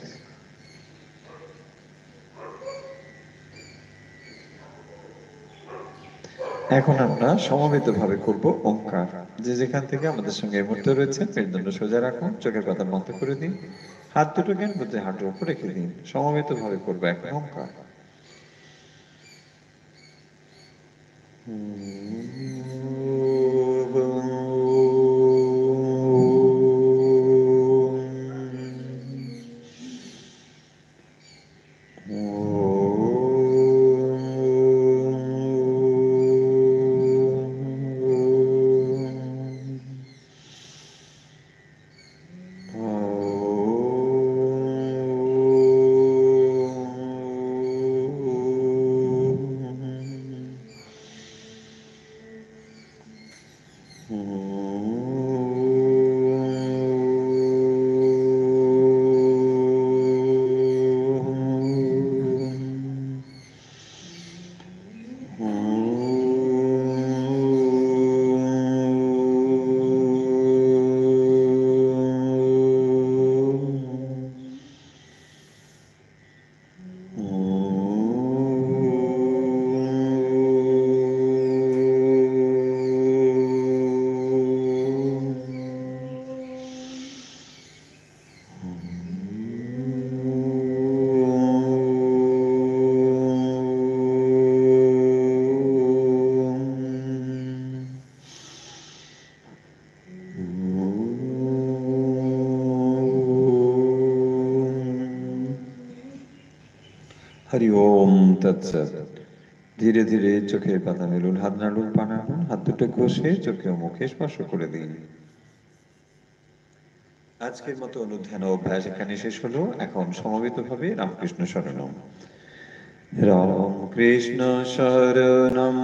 এখন আমরা সমবেতভাবে করব ওঙ্কার। যে যেখান থেকে আমাদের সঙ্গে এই মুহূর্তে রয়েছে মেরুদণ্ড সোজা রাখুন, চোখের পাতা বন্ধ করে দিন, হাত দুটো জ্ঞান বুদ্ধি হাঁটুর উপর রেখে দিন। সমবেতভাবে করবো এখন ওঙ্কার। হরি ওম তৎসৎ। ধীরে ধীরে চোখের পাতা মেলুন, হাত নাড়ুন, পা নাড়ুন, হাত দুটো ঘষে চোখে ও মুখে স্পর্শ করে দিন। আজকের মতো অনুধ্যান ও অভ্যাস এখানে শেষ হলো। এখন সমবেতভাবে রামকৃষ্ণ শরণম। রামকৃষ্ণ শরণম,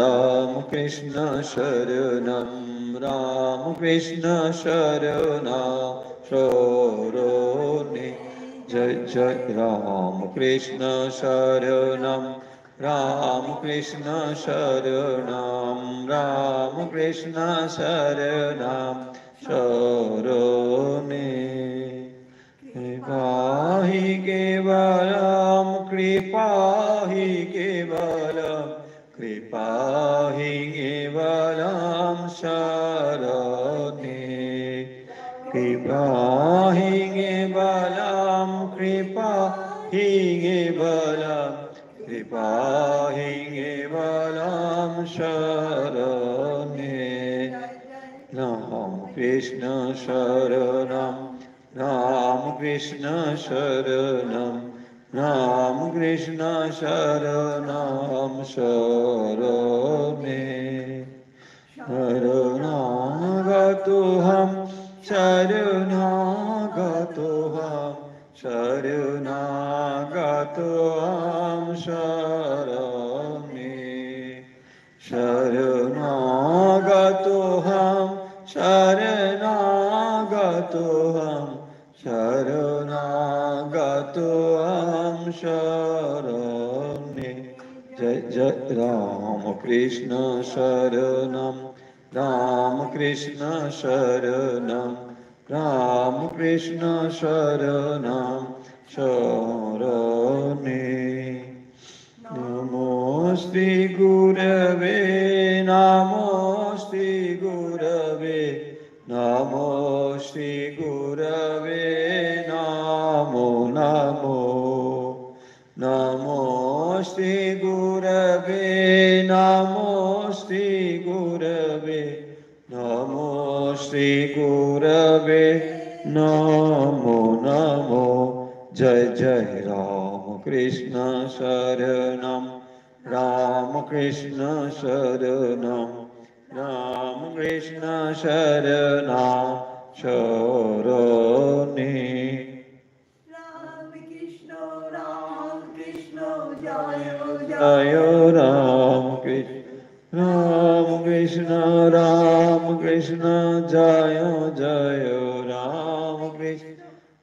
রামকৃষ্ণ শরণম, রামকৃষ্ণ শরণম শরণে। জয় জয় রামকৃষ্ণ শরণম, রামকৃষ্ণ শরণম, রামকৃষ্ণ শরণম শরণে। কৃপাহি কেবলম, কৃপাহি কেবলম, কৃপাহি কেবলম শরণে। কৃপাহি কেবলম, কৃপাহি কেবলম, কৃপাহি কেবলম শরণে। রামকৃষ্ণ শরণম, রামকৃষ্ণ শরণম, রামকৃষ্ণ শরণম শরণে। শরণাগতোহম, শরণাগতোহম, शरणागतोऽहं शरणे शरणागतोऽहं शरणागतोऽहं शरणागतोऽहं शरणे जय जय राम कृष्ण शरणं राम कृष्ण शरणं राम कृष्ण शरणं शरणे नमोऽस्ते गुरवे नमोऽस्ते गुरवे नमोऽस्ते गुरवे नमो नमो नमोऽस्ते गुरवे नमोऽस्ते गुरवे नमोऽस्ते गुरवे नमो नमो जय जय राम कृष्ण शरणं राम कृष्ण शरणं राम कृष्ण शरणं शरणे Ram Krishna, Jaya जय राम कृष्ण राम कृष्ण जय जय राम कृष्ण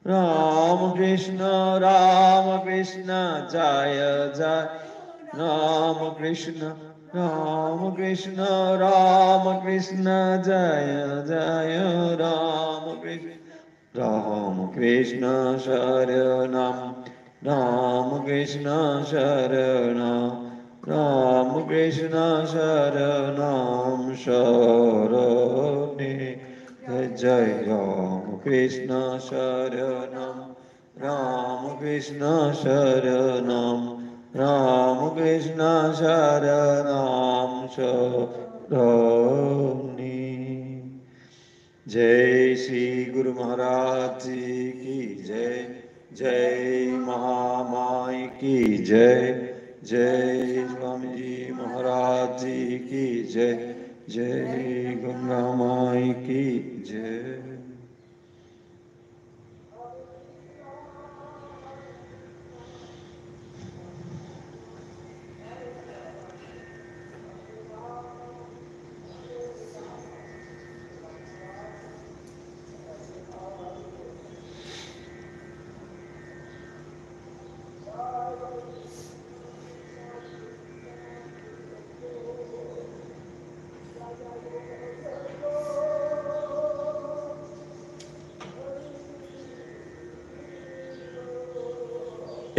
जय जय राम कृष्ण जय जय राम कृष्ण शरणं राम कृष्ण शरणं राम कृष्ण शरणं शरणे जय जय राम कृष्ण शरणं राम कृष्ण शरणं राम कृष्ण शरणं शरणे जय श्री गुरु महाराज जी की जय जय महामाई की जय जय स्वामी जी महाराज जी की जय जय गंगा माई की जय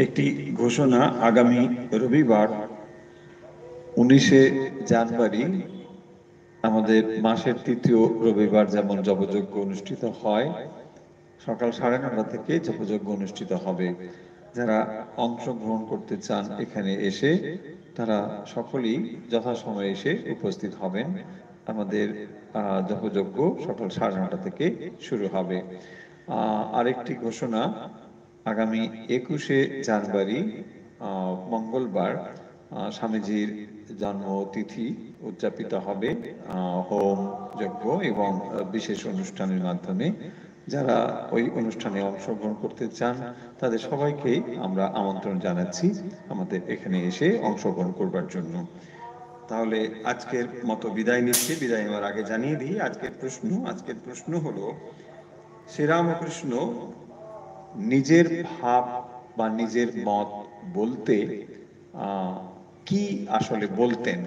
একটি ঘোষণা আগামী রবিবার 19শে জানুয়ারি আমাদের মাসের তৃতীয় রবিবার যেমন জপযজ্ঞ অনুষ্ঠিত হয় সকাল 9:30 থেকে জপযজ্ঞ অনুষ্ঠিত হবে। যারা অংশগ্রহণ করতে চান এখানে এসে তারা সকলেই যথাসময়ে এসে উপস্থিত হবেন। আমাদের জপযজ্ঞ সকাল 9:30 থেকে শুরু হবে। আরেকটি ঘোষণা, আগামী 21শে জানুয়ারি মঙ্গলবার স্বামীজির জন্মতিথি উদযাপিত হবে হোম যজ্ঞ এবং বিশেষ অনুষ্ঠানের মাধ্যমে। যারা ওই অনুষ্ঠানে অংশগ্রহণ করতে চান তাদের সবাইকেই আমরা আমন্ত্রণ জানাচ্ছি আমাদের এখানে এসে অংশগ্রহণ করবার জন্য। তাহলে আজকের মতো বিদায় নিচ্ছি। বিদায় নেওয়ার আগে জানিয়ে দিই আজকের প্রশ্ন হলো শ্রীরামকৃষ্ণ নিজের ভাব বা নিজের মত বলতে কি আসলে বলতেন।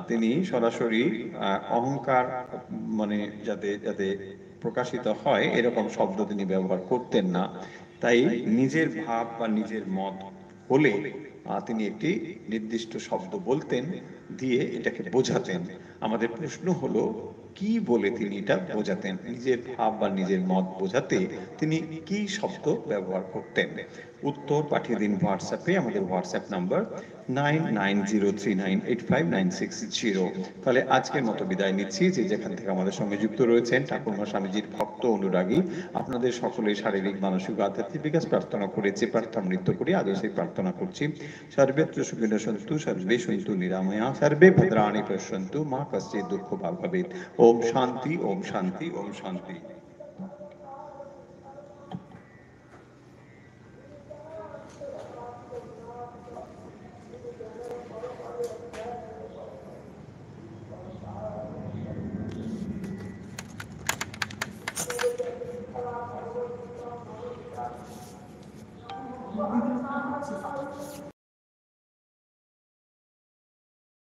তিনি সরাসরি অহংকার মানে যাতে যাতে প্রকাশিত হয় এরকম শব্দ তিনি ব্যবহার করতেন না। তাই নিজের ভাব বা নিজের মত বলে তিনি একটি নির্দিষ্ট শব্দ বলতেন, দিয়ে এটাকে বোঝাতেন। আমাদের প্রশ্ন হলো কি বলে তিনি এটা বোঝাতেন, নিজের ভাব বা নিজের মত বোঝাতে তিনি কি শব্দ ব্যবহার করতেন। উত্তর পাঠিয়ে দিন হোয়াটসঅ্যাপে, আমাদের হোয়াটসঅ্যাপ নাম্বার 9903985960। তাহলে আজকের মতো বিদায় নিচ্ছি। যে যেখান থেকে আমাদের সঙ্গে যুক্ত রয়েছেন ঠাকুরমা স্বামীজির ভক্ত অনুরাগী, আপনাদের সকলের শারীরিক মানসিক আধ্যাত্মিক বিকাশ প্রার্থনা করেছি, প্রার্থনামৃত্য করি, আদৌ সেই প্রার্থনা করছি। সর্বেত্র সুখিনো সন্তু, সর্বে সন্তু নিরাময়া, সর্বে ভদ্রাণি পশ্যন্তু, মা কশ্চিৎ দুঃখ ভাগ ভবেৎ। ওম শান্তি, ওম শান্তি, ওম শান্তি।